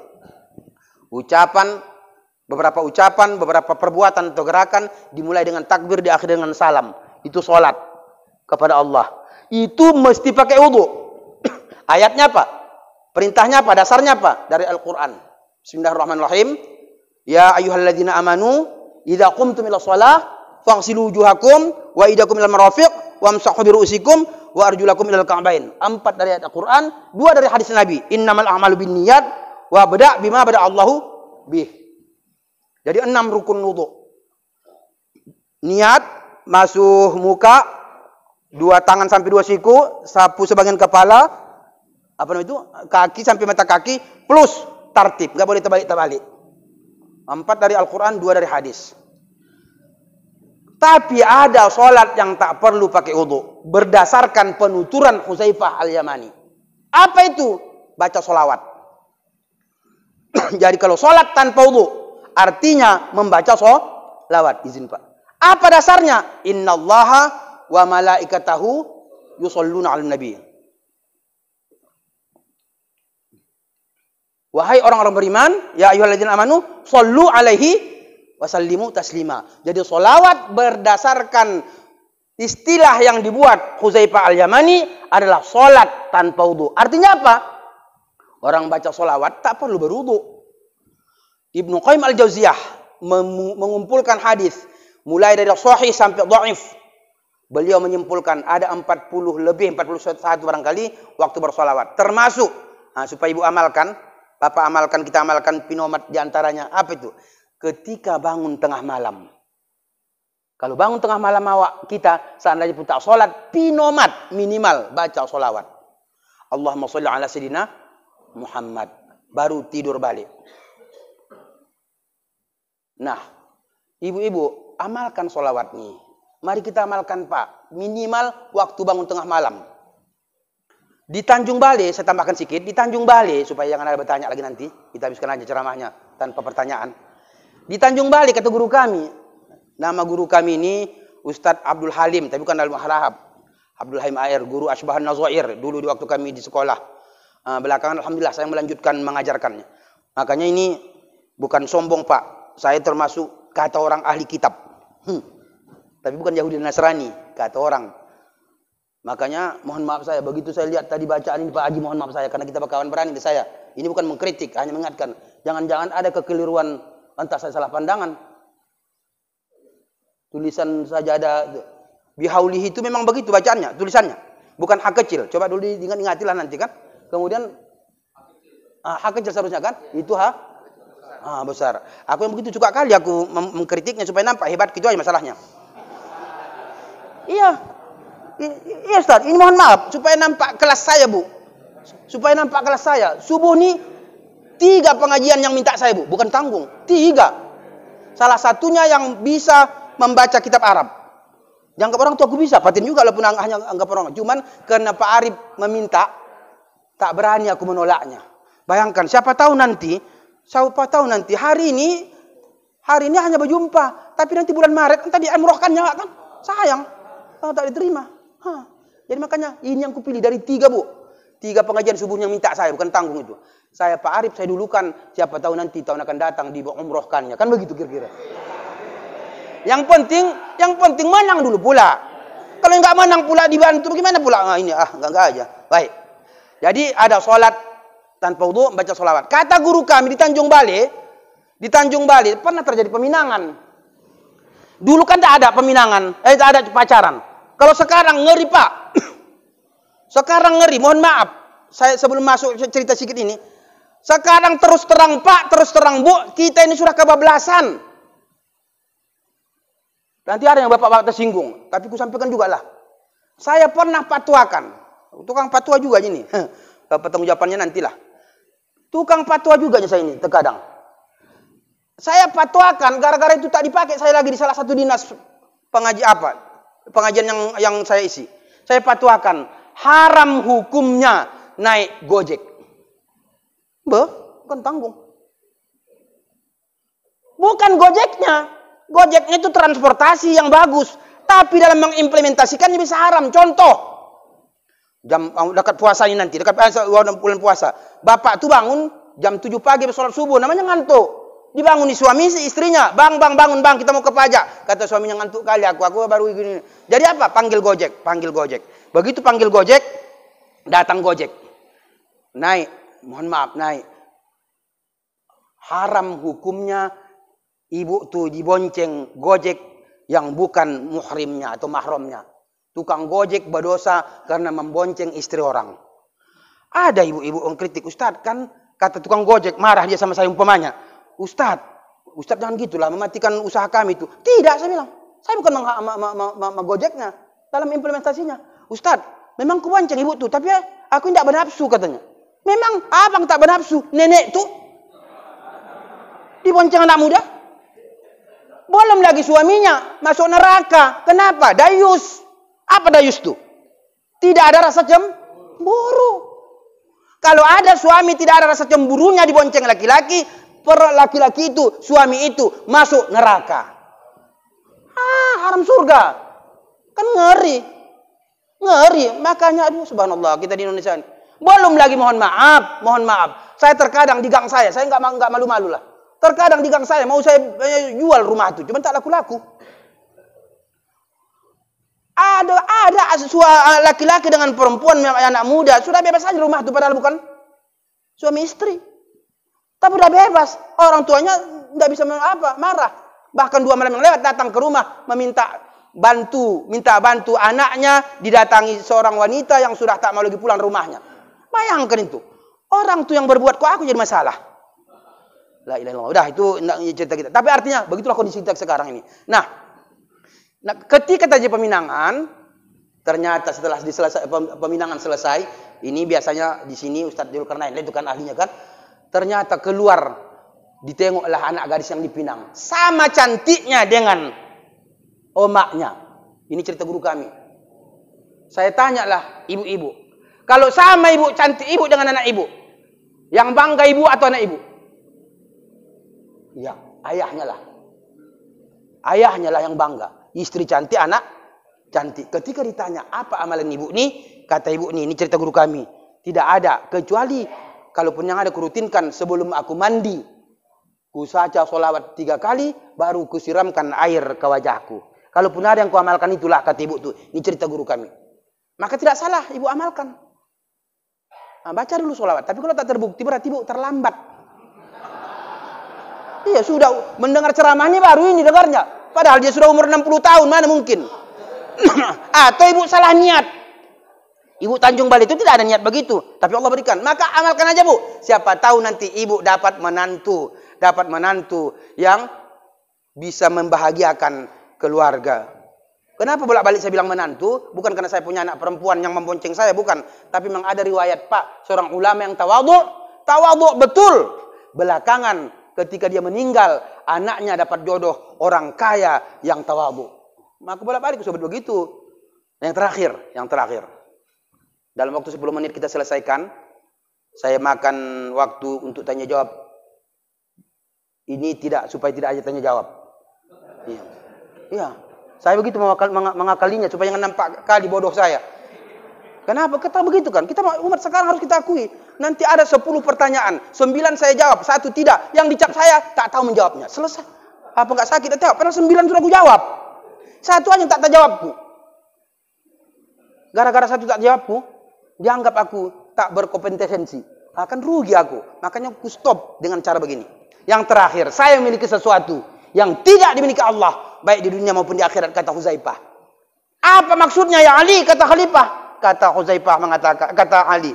S2: Ucapan Beberapa ucapan, beberapa perbuatan atau gerakan dimulai dengan takbir, diakhiri dengan salam. Itu sholat kepada Allah. Itu mesti pakai wudu. Ayatnya apa? Perintahnya apa? Dasarnya apa? Dari Al-Quran. Bismillahirrahmanirrahim. Ya ayyuhalladzina amanu idza qumtum ila shalah faghsilu wujuhakum wa aydakum ilal marafiq wamsahu bi ru'usikum wa arjulakum ilal ka'bain. 4 dari ayat Al-Quran, 2 dari hadis Nabi. Innamal a'malu binniyat wa bada' bima bada Allahu bih. Jadi 6 rukun wudu. Niat, masuk muka, 2 tangan sampai 2 siku, sapu sebagian kepala, apa namanya itu? Kaki sampai mata kaki, plus tartib, nggak boleh terbalik-terbalik. 4 dari Al-Quran, 2 dari hadis. Tapi ada sholat yang tak perlu pakai wudu, berdasarkan penuturan Hudzaifah Al-Yamani. Apa itu? Baca sholawat. Jadi kalau sholat tanpa wudu, artinya membaca sholawat. Izin Pak. Apa dasarnya? Innallaha wa malaikatahu yusholluna 'alan nabi. Wahai orang-orang beriman, ya ayyuhalladzina amanu, shollu 'alaihi wasallimu taslima. Jadi sholawat berdasarkan istilah yang dibuat Hudzaifah Al-Yamani adalah sholat tanpa wudu. Artinya apa? Orang baca sholawat tak perlu berwudu. Ibnu Qayyim Al-Jauziyah mengumpulkan hadis mulai dari sahih sampai dhaif. Beliau menyimpulkan ada 40 lebih 41 barangkali waktu bersolawat. Termasuk supaya ibu amalkan, bapak amalkan, kita amalkan pinomat diantaranya. Apa itu? Ketika bangun tengah malam. Kalau bangun tengah malam awak kita seandainya pun tak sholat, pinomat minimal baca solawat. Allahumma sholli ala sayyidina Muhammad. Baru tidur balik. Nah, ibu-ibu, amalkan sholawat nih. Mari kita amalkan Pak. Minimal waktu bangun tengah malam. Di Tanjung Balai, saya tambahkan sedikit. Di Tanjung Balai, supaya jangan ada bertanya lagi nanti. Kita habiskan aja ceramahnya tanpa pertanyaan. Di Tanjung Balai, kata guru kami. Nama guru kami ini Ustadz Abdul Halim. Tapi bukan Al-Muharahab. Abdul Halim Air. Guru Ashbahan Nazair. Dulu di waktu kami di sekolah. Belakangan Alhamdulillah saya melanjutkan mengajarkannya. Makanya ini bukan sombong Pak. Saya termasuk kata orang ahli kitab. Tapi bukan Yahudi dan Nasrani. Kata orang. Makanya mohon maaf saya. Begitu saya lihat tadi bacaan ini Pak Haji, mohon maaf saya. Karena kita berkawan berani di saya. Ini bukan mengkritik. Hanya mengingatkan. Jangan-jangan ada kekeliruan. Entah saya salah pandangan. Tulisan saja ada. Bihaulihi itu memang begitu bacaannya. Tulisannya. Bukan hak kecil. Coba dulu diingat-ingatilah nanti kan. Kemudian. Hak kecil seharusnya kan. Itu hak. Besar. Aku yang begitu suka kali aku mengkritiknya supaya nampak hebat, gitu aja masalahnya. Iya. Iya Ustaz, ini mohon maaf supaya nampak kelas saya, Bu. Supaya nampak kelas saya. Subuh nih 3 pengajian yang minta saya, Bu, bukan tanggung. 3. Salah satunya yang bisa membaca kitab Arab. Dianggap orang tua aku bisa, patin juga walaupun hanya anggap orang. Cuman karena Pak Arif meminta, tak berani aku menolaknya. Bayangkan, siapa tahu nanti hari ini hanya berjumpa, tapi nanti bulan Maret entah diamrohkannya kan, sayang, tak diterima. Jadi makanya ini yang kupilih dari 3 Bu, 3 pengajian subuh yang minta saya, bukan tanggung itu. Saya Pak Arif saya dulukan, siapa tahu nanti tahun akan datang diumrohkannya, kan begitu kira-kira. Yang penting menang dulu pula. Kalau nggak menang pula dibantu gimana pula? Ini enggak aja. Baik. Jadi ada sholat tanpa wudu baca sholawat. Kata guru kami di Tanjung Balai pernah terjadi peminangan. Dulu kan tak ada peminangan, tak ada pacaran. Kalau sekarang ngeri Pak. Sekarang ngeri, mohon maaf. Saya sebelum masuk cerita sedikit ini. Sekarang terus terang Pak, terus terang Bu, kita ini sudah kebablasan. Nanti ada yang bapak-bapak tersinggung, tapi ku sampaikan juga lah. Saya pernah fatwakan. Tukang fatwa juga ini. Pertanggung jawabannya nantilah. Tukang fatwa juga saya ini terkadang. Saya fatwakan gara-gara itu tak dipakai saya lagi di salah satu dinas pengajian yang saya isi. Saya fatwakan haram hukumnya naik Gojek. Bukan tanggung. Bukan Gojeknya. Gojeknya itu transportasi yang bagus, tapi dalam mengimplementasikannya bisa haram. Contoh. Jam dekat puasa ini nanti, dekat bulan puasa. Bapak tuh bangun jam 7 pagi sholat subuh, namanya ngantuk. Dibangun suami istrinya, bang bangun bang, kita mau ke pajak. Kata suaminya, ngantuk kali aku baru gini. Jadi apa? Panggil Gojek. Begitu panggil Gojek, datang Gojek. Naik, mohon maaf naik. Haram hukumnya ibu tuh dibonceng Gojek yang bukan muhrimnya atau mahramnya. Tukang Gojek berdosa karena membonceng istri orang. Ada ibu-ibu yang kritik, Ustadz kan kata tukang Gojek, marah dia sama saya umpamanya. Ustadz jangan gitulah, mematikan usaha kami itu. Tidak, saya bilang. Saya bukan menggojeknya dalam implementasinya. Ustadz, memang ku bonceng ibu tuh, tapi aku tidak bernafsu katanya. Memang abang tak bernafsu, nenek tuh dibonceng anak muda. Belum lagi suaminya masuk neraka. Kenapa? Dayus. Apa dayus tuh? Tidak ada rasa cemburu. Kalau ada suami tidak ada rasa cemburunya dibonceng laki-laki, laki-laki itu, suami itu masuk neraka. Haram surga. Kan ngeri. Makanya aduh subhanallah kita di Indonesia ini. Belum lagi mohon maaf. Saya terkadang di gang saya nggak malu-malu lah. Terkadang di gang saya mau saya jual rumah itu, cuma tak laku-laku. Ada laki-laki dengan perempuan anak muda sudah bebas aja rumah itu padahal bukan suami istri. Tapi udah bebas, orang tuanya tidak bisa marah. Bahkan 2 malam yang lewat datang ke rumah minta bantu anaknya, didatangi seorang wanita yang sudah tak mau lagi pulang rumahnya. Bayangkan itu. Orang tuh yang berbuat kok aku jadi masalah. La ilaha illallah. Udah itu cerita kita. Tapi artinya begitulah kondisi kita sekarang ini. Nah, ketika terjadi peminangan, ternyata setelah peminangan selesai, ini biasanya di sini Ustadz Dzulkarnain itu kan ahlinya kan. Ternyata keluar, ditengoklah anak gadis yang dipinang. Sama cantiknya dengan omaknya. Ini cerita guru kami. Saya tanyalah ibu-ibu. Kalau sama ibu cantik ibu dengan anak ibu, yang bangga ibu atau anak ibu? Ya, ayahnya lah. Ayahnya lah yang bangga. Istri cantik, anak cantik. Ketika ditanya, apa amalan ibu nih? Kata ibu nih, ini cerita guru kami. Tidak ada, kecuali kalaupun yang ada kurutinkan sebelum aku mandi, ku saja sholawat 3 kali, baru kusiramkan air ke wajahku. Kalaupun ada yang ku amalkan itulah, kata ibu tuh. Ini cerita guru kami. Maka tidak salah ibu amalkan. Nah, baca dulu sholawat. Tapi kalau tak terbukti berarti ibu terlambat. Iya sudah mendengar ceramahnya baru ini dengarnya. Padahal dia sudah umur 60 tahun, mana mungkin. Atau ibu salah niat. Ibu Tanjung Bali itu tidak ada niat begitu, tapi Allah berikan. Maka amalkan aja Bu. Siapa tahu nanti ibu dapat menantu yang bisa membahagiakan keluarga. Kenapa bolak-balik saya bilang menantu? Bukan karena saya punya anak perempuan yang membonceng saya, bukan. Tapi memang ada riwayat Pak, seorang ulama yang tawadhu betul. Belakangan ketika dia meninggal, anaknya dapat jodoh orang kaya yang tawadhu. Maka bolak-balik sobat begitu. Yang terakhir. Dalam waktu 10 menit kita selesaikan. Saya makan waktu untuk tanya jawab. Ini supaya tidak aja tanya jawab. Iya. Saya begitu mengakalinya supaya jangan nampak kali bodoh saya. Kenapa? Kita begitu kan. Kita umat sekarang harus kita akui. Nanti ada 10 pertanyaan. 9 saya jawab, 1 tidak. Yang dicap saya tak tahu menjawabnya. Selesai. Apa enggak sakit? Tak. Padahal 9 sudah aku jawab. 1 aja yang tak terjawabku. Gara-gara 1 tak jawabku, dianggap aku tak berkompetensi. Akan rugi aku. Makanya aku stop dengan cara begini. Yang terakhir, saya memiliki sesuatu yang tidak dimiliki Allah, baik di dunia maupun di akhirat, kata Huzaifah. Apa maksudnya ya Ali? Kata Khalifah. Kata Huzaifah mengatakan, kata Ali,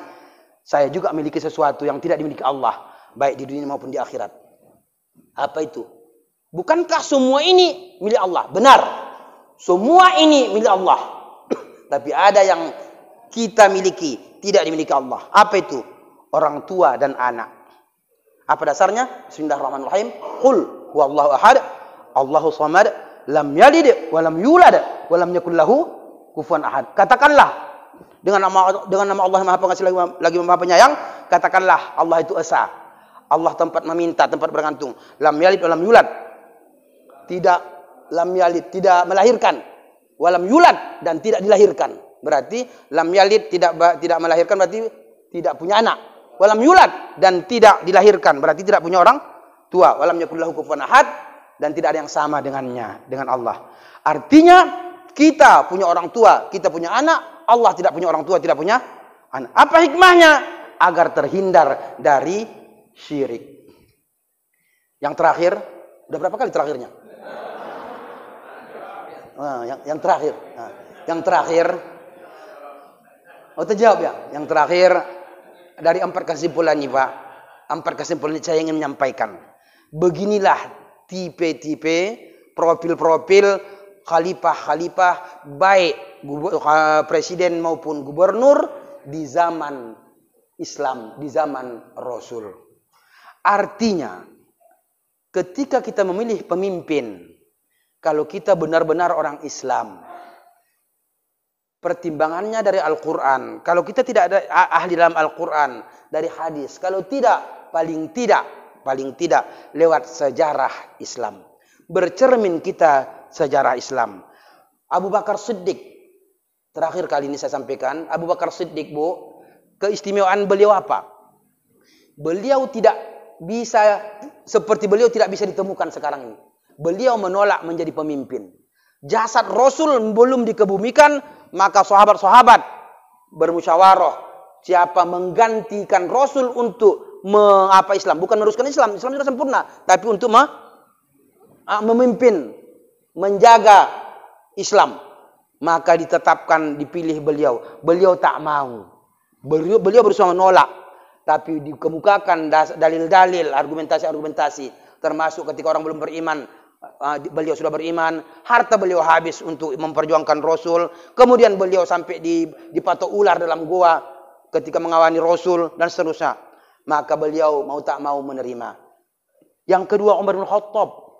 S2: saya juga memiliki sesuatu yang tidak dimiliki Allah, baik di dunia maupun di akhirat. Apa itu? Bukankah semua ini milik Allah? Benar. Semua ini milik Allah. Tapi ada yang kita miliki, tidak dimiliki Allah. Apa itu? Orang tua dan anak. Apa dasarnya? Bismillahirrahmanirrahim. Qul huwallahu ahad, Allahu samad, lam yalid wa lam yulad wa lam yakul lahu kufuwan ahad. Katakanlah dengan nama Allah yang Maha Pengasih lagi Maha Penyayang, katakanlah Allah itu esa. Allah tempat meminta, tempat bergantung. Lam yalid wa lam yulad. Tidak lam yalid, tidak melahirkan. Wa lam yulad, dan tidak dilahirkan. Berarti lam yalid tidak melahirkan, berarti tidak punya anak. Walam yulad, dan tidak dilahirkan, berarti tidak punya orang tua. Walam yakul lahu kufuwan ahad, dan tidak ada yang sama dengannya, dengan Allah. Artinya kita punya orang tua, kita punya anak, Allah tidak punya orang tua, tidak punya anak. Apa hikmahnya? Agar terhindar dari syirik. Yang terakhir, udah berapa kali terakhirnya? Yang terakhir. Yang terakhir, terjawab ya. Yang terakhir dari 4 kesimpulan ini, Pak. 4 kesimpulan ini saya ingin menyampaikan. Beginilah tipe-tipe, profil-profil khalifah-khalifah baik presiden maupun gubernur di zaman Islam, di zaman Rasul. Artinya, ketika kita memilih pemimpin, kalau kita benar-benar orang Islam, pertimbangannya dari Al-Quran. Kalau kita tidak ada ahli dalam Al-Quran, dari hadis. Kalau tidak, paling tidak lewat sejarah Islam. Bercermin kita sejarah Islam. Abu Bakar Siddiq, terakhir kali ini saya sampaikan, Abu Bakar Siddiq, Bu, keistimewaan beliau apa? Beliau tidak bisa, seperti beliau tidak bisa ditemukan sekarang ini. Beliau menolak menjadi pemimpin. Jasad Rasul belum dikebumikan, maka sahabat-sahabat bermusyawarah siapa menggantikan Rasul untuk Islam, bukan meneruskan Islam. Islam sudah sempurna, tapi untuk memimpin, menjaga Islam. Maka ditetapkan, dipilih beliau. Beliau tak mau. Beliau berusaha menolak, tapi dikemukakan dalil-dalil, argumentasi-argumentasi, termasuk ketika orang belum beriman, beliau sudah beriman, harta beliau habis untuk memperjuangkan Rasul, kemudian beliau sampai dipatok ular dalam goa ketika mengawani Rasul, dan seterusnya. Maka beliau mau tak mau menerima. Yang kedua, Umar bin Khattab.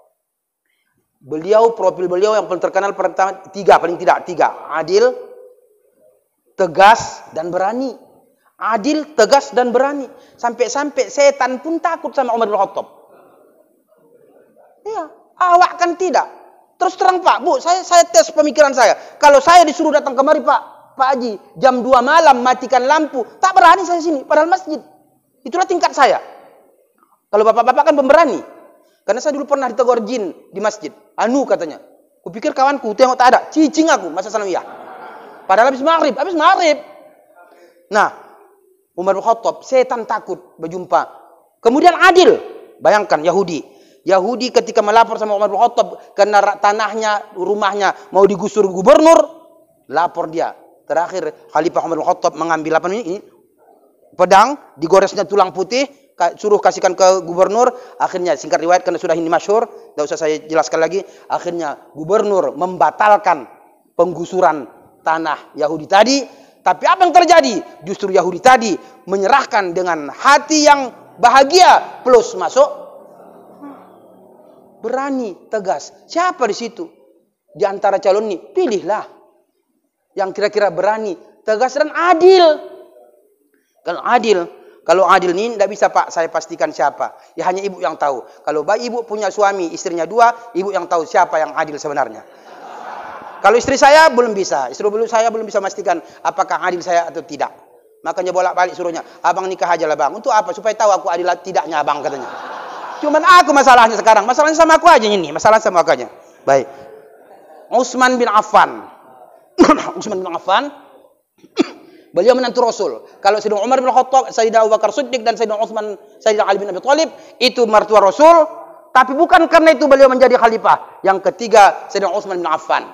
S2: Profil beliau yang paling terkenal pertama, paling tidak tiga. Adil, tegas, dan berani. Adil, tegas, dan berani. Sampai-sampai setan pun takut sama Umar bin Khattab. Iya, awak kan tidak. Terus terang, Pak, Bu, saya tes pemikiran saya. Kalau saya disuruh datang kemari, Pak Haji, jam 2 malam matikan lampu, tak berani saya sini, padahal masjid. Itulah tingkat saya. Kalau bapak-bapak kan pemberani. Karena saya dulu pernah ditegur jin di masjid. Anu katanya. Kupikir kawanku, tengok tak ada. Cicing aku, masa sanawiyah. Padahal habis maghrib. Nah, Umar bin Khattab, setan takut berjumpa. Kemudian adil. Bayangkan, Yahudi ketika melapor sama Umar bin Khattab karena tanahnya, rumahnya mau digusur gubernur, lapor dia. Terakhir, Khalifah Umar bin Khattab mengambil ini pedang, digoresnya tulang putih, suruh kasihkan ke gubernur. Akhirnya, singkat riwayat karena sudah ini masyhur, tidak usah saya jelaskan lagi. Akhirnya gubernur membatalkan penggusuran tanah Yahudi tadi. Tapi apa yang terjadi? Justru Yahudi tadi menyerahkan dengan hati yang bahagia plus masuk. Berani, tegas. Siapa di situ? Di antara calon ini, pilihlah yang kira-kira berani, tegas, dan adil. Kalau adil ini tidak bisa, Pak, saya pastikan siapa. Ya hanya ibu yang tahu. Kalau ibu punya suami, istrinya 2, ibu yang tahu siapa yang adil sebenarnya. Kalau istri saya belum bisa. Saya belum bisa memastikan apakah adil saya atau tidak. Makanya bolak-balik suruhnya, abang nikah aja lah, Bang. Untuk apa? Supaya tahu aku adil tidaknya, abang, katanya. Cuman aku masalahnya sekarang. Masalahnya sama aku aja ini. Masalah sama aku aja. Baik. Utsman bin Affan. Beliau menantu Rasul. Kalau Sayyidina Umar bin Khattab, Sayyidina Abu Bakar Siddiq, dan Sayyidina Utsman, Sayyidina Ali bin Abi Thalib, itu mertua Rasul. Tapi bukan karena itu beliau menjadi khalifah. Yang ketiga, Sayyidina Utsman bin Affan.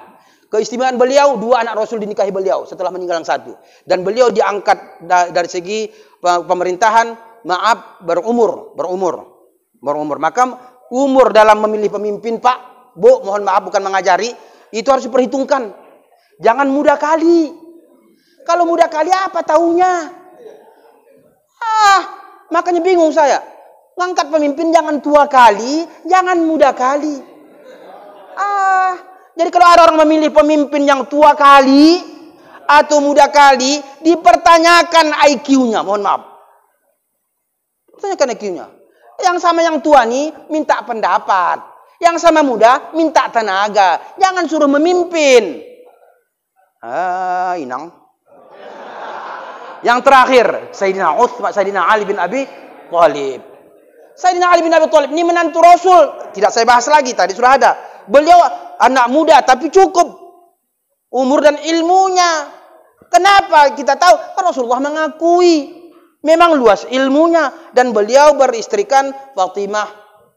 S2: Keistimewaan beliau, 2 anak Rasul dinikahi beliau setelah meninggal yang 1. Dan beliau diangkat dari segi pemerintahan, berumur. Maka umur dalam memilih pemimpin, Pak, Bu, mohon maaf bukan mengajari, itu harus diperhitungkan. Jangan mudah kali. Kalau mudah kali apa taunya? Makanya bingung saya. Ngangkat pemimpin jangan tua kali, jangan muda kali. Jadi kalau ada orang memilih pemimpin yang tua kali atau muda kali, dipertanyakan IQ-nya, mohon maaf. Pertanyakan IQ-nya. Yang sama yang tua nih minta pendapat. Yang sama muda minta tenaga. Jangan suruh memimpin. Inang. Yang terakhir, Sayyidina Ali bin Abi Thalib. Sayyidina Ali bin Abi Thalib ini menantu Rasul. Tidak saya bahas lagi, tadi sudah ada. Beliau anak muda tapi cukup umur dan ilmunya. Kenapa kita tahu? Karena Rasulullah mengakui memang luas ilmunya dan beliau beristrikan Fatimah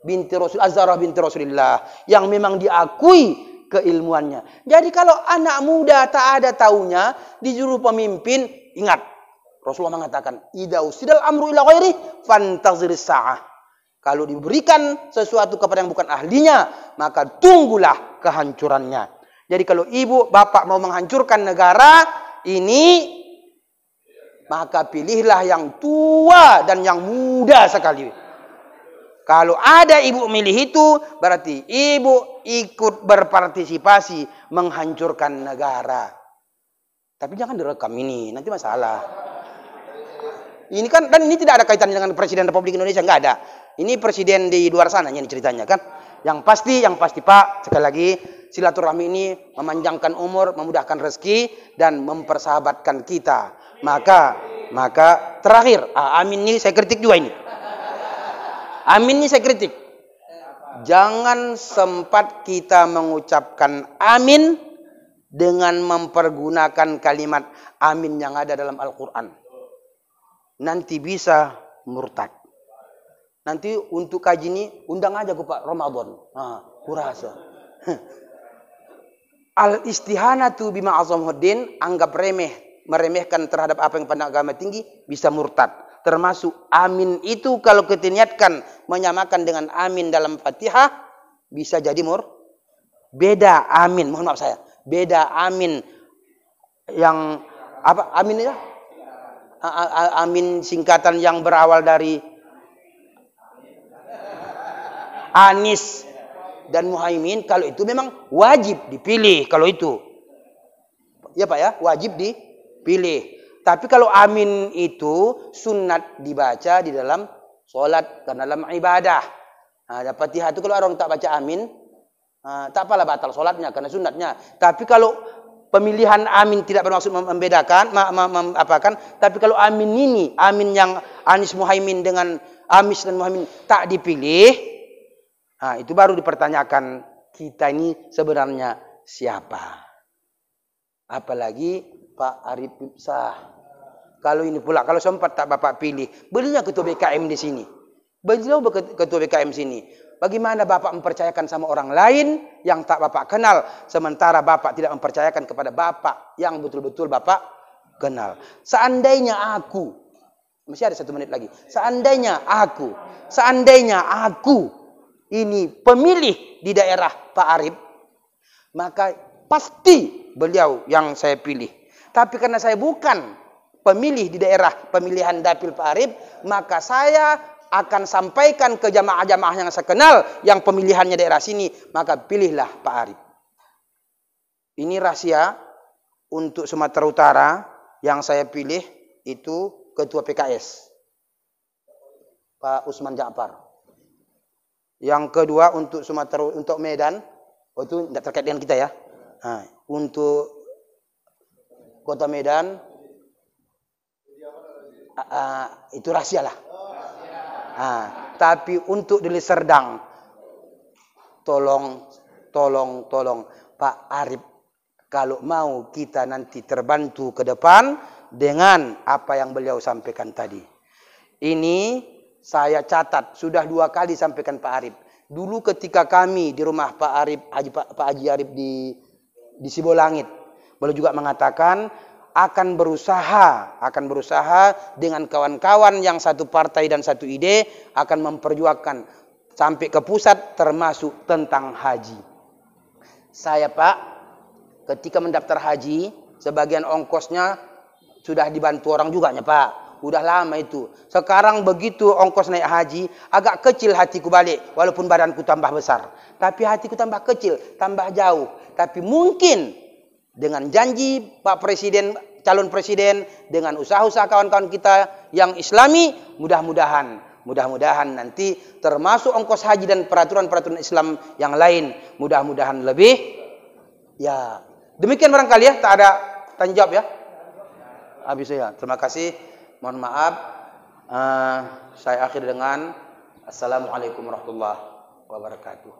S2: binti Rasul, Az-Zarah binti Rasulullah yang memang diakui keilmuannya. Jadi kalau anak muda tak ada taunya disuruh pemimpin, ingat Rasulullah mengatakan, "Idza usidal amru ila ghairi fantaziris sa'ah." Kalau diberikan sesuatu kepada yang bukan ahlinya, maka tunggulah kehancurannya. Jadi kalau ibu bapak mau menghancurkan negara ini, maka pilihlah yang tua dan yang muda sekali. Kalau ada ibu milih itu, berarti ibu ikut berpartisipasi menghancurkan negara. Tapi jangan direkam ini, nanti masalah. Ini kan, dan ini tidak ada kaitannya dengan Presiden Republik Indonesia, nggak ada. Ini presiden di luar sana ini ceritanya kan. Yang pasti Pak, sekali lagi silaturahmi ini memanjangkan umur, memudahkan rezeki dan mempersahabatkan kita. Maka terakhir, amin ini saya kritik juga ini. Amin ini saya kritik. Jangan sempat kita mengucapkan amin dengan mempergunakan kalimat amin yang ada dalam Al-Quran. Nanti bisa murtad. Nanti untuk kaji ini undang aja ke Pak Ramadan. Kurasa. Al-istihanatu bima azamuddin, anggap remeh, meremehkan terhadap apa yang pandang agama tinggi, bisa murtad. Termasuk amin itu kalau kita niatkan menyamakan dengan amin dalam Fatihah, bisa jadi beda amin. Mohon maaf saya. Beda amin yang apa amin ya? Amin singkatan yang berawal dari Anis dan Muhaimin, kalau itu memang wajib dipilih kalau itu. Ya Pak ya, wajib dipilih. Tapi kalau amin itu sunat dibaca di dalam sholat karena dalam ibadah. Nah, Fatihah itu kalau orang tak baca amin, tak apalah batal sholatnya karena sunatnya. Tapi kalau pemilihan amin tidak bermaksud membedakan, tapi kalau amin ini, amin yang Anis Muhaimin dengan Amis dan Muhaimin tak dipilih, itu baru dipertanyakan kita ini sebenarnya siapa. Apalagi Pak Arif Sah. Kalau ini pula, kalau sempat tak Bapak pilih, belinya ketua BKM di sini. Beliau ketua BKM sini. Bagaimana Bapak mempercayakan sama orang lain yang tak Bapak kenal, sementara Bapak tidak mempercayakan kepada Bapak yang betul-betul Bapak kenal. Seandainya aku, masih ada 1 menit lagi. Seandainya aku ini pemilih di daerah Pak Arif, maka pasti beliau yang saya pilih. Tapi karena saya bukan pemilih di daerah pemilihan dapil Pak Arif, maka saya akan sampaikan ke jamaah-jamaah yang saya kenal yang pemilihannya daerah sini, maka pilihlah Pak Arif. Ini rahasia untuk Sumatera Utara yang saya pilih itu ketua PKS Pak Usman Ja'far. Yang kedua untuk Sumatera, untuk Medan, itu tidak terkait dengan kita ya. Untuk Kota Medan itu rahasia lah. Tapi untuk Deli Serdang, tolong Pak Arif, kalau mau kita nanti terbantu ke depan dengan apa yang beliau sampaikan tadi. Ini saya catat, sudah 2 kali sampaikan Pak Arif. Dulu ketika kami di rumah Pak Arif, Pak Haji Arif di Sibolangit, beliau juga mengatakan akan berusaha dengan kawan-kawan yang satu partai dan satu ide, akan memperjuangkan sampai ke pusat termasuk tentang haji. Saya Pak, ketika mendaftar haji, sebagian ongkosnya sudah dibantu orang juga ya Pak. Udah lama itu. Sekarang begitu ongkos naik haji, agak kecil hatiku balik. Walaupun badanku tambah besar. Tapi hatiku tambah kecil, tambah jauh. Tapi mungkin dengan janji Pak Presiden, calon presiden, dengan usaha-usaha kawan-kawan kita yang Islami, mudah-mudahan nanti termasuk ongkos haji dan peraturan-peraturan Islam yang lain, mudah-mudahan lebih. Ya, demikian barangkali ya, tak ada tanya jawab ya. Habis ya. Terima kasih. Mohon maaf. Saya akhir dengan Assalamualaikum warahmatullahi wabarakatuh.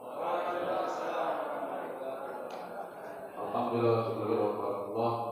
S3: Alhamdulillah.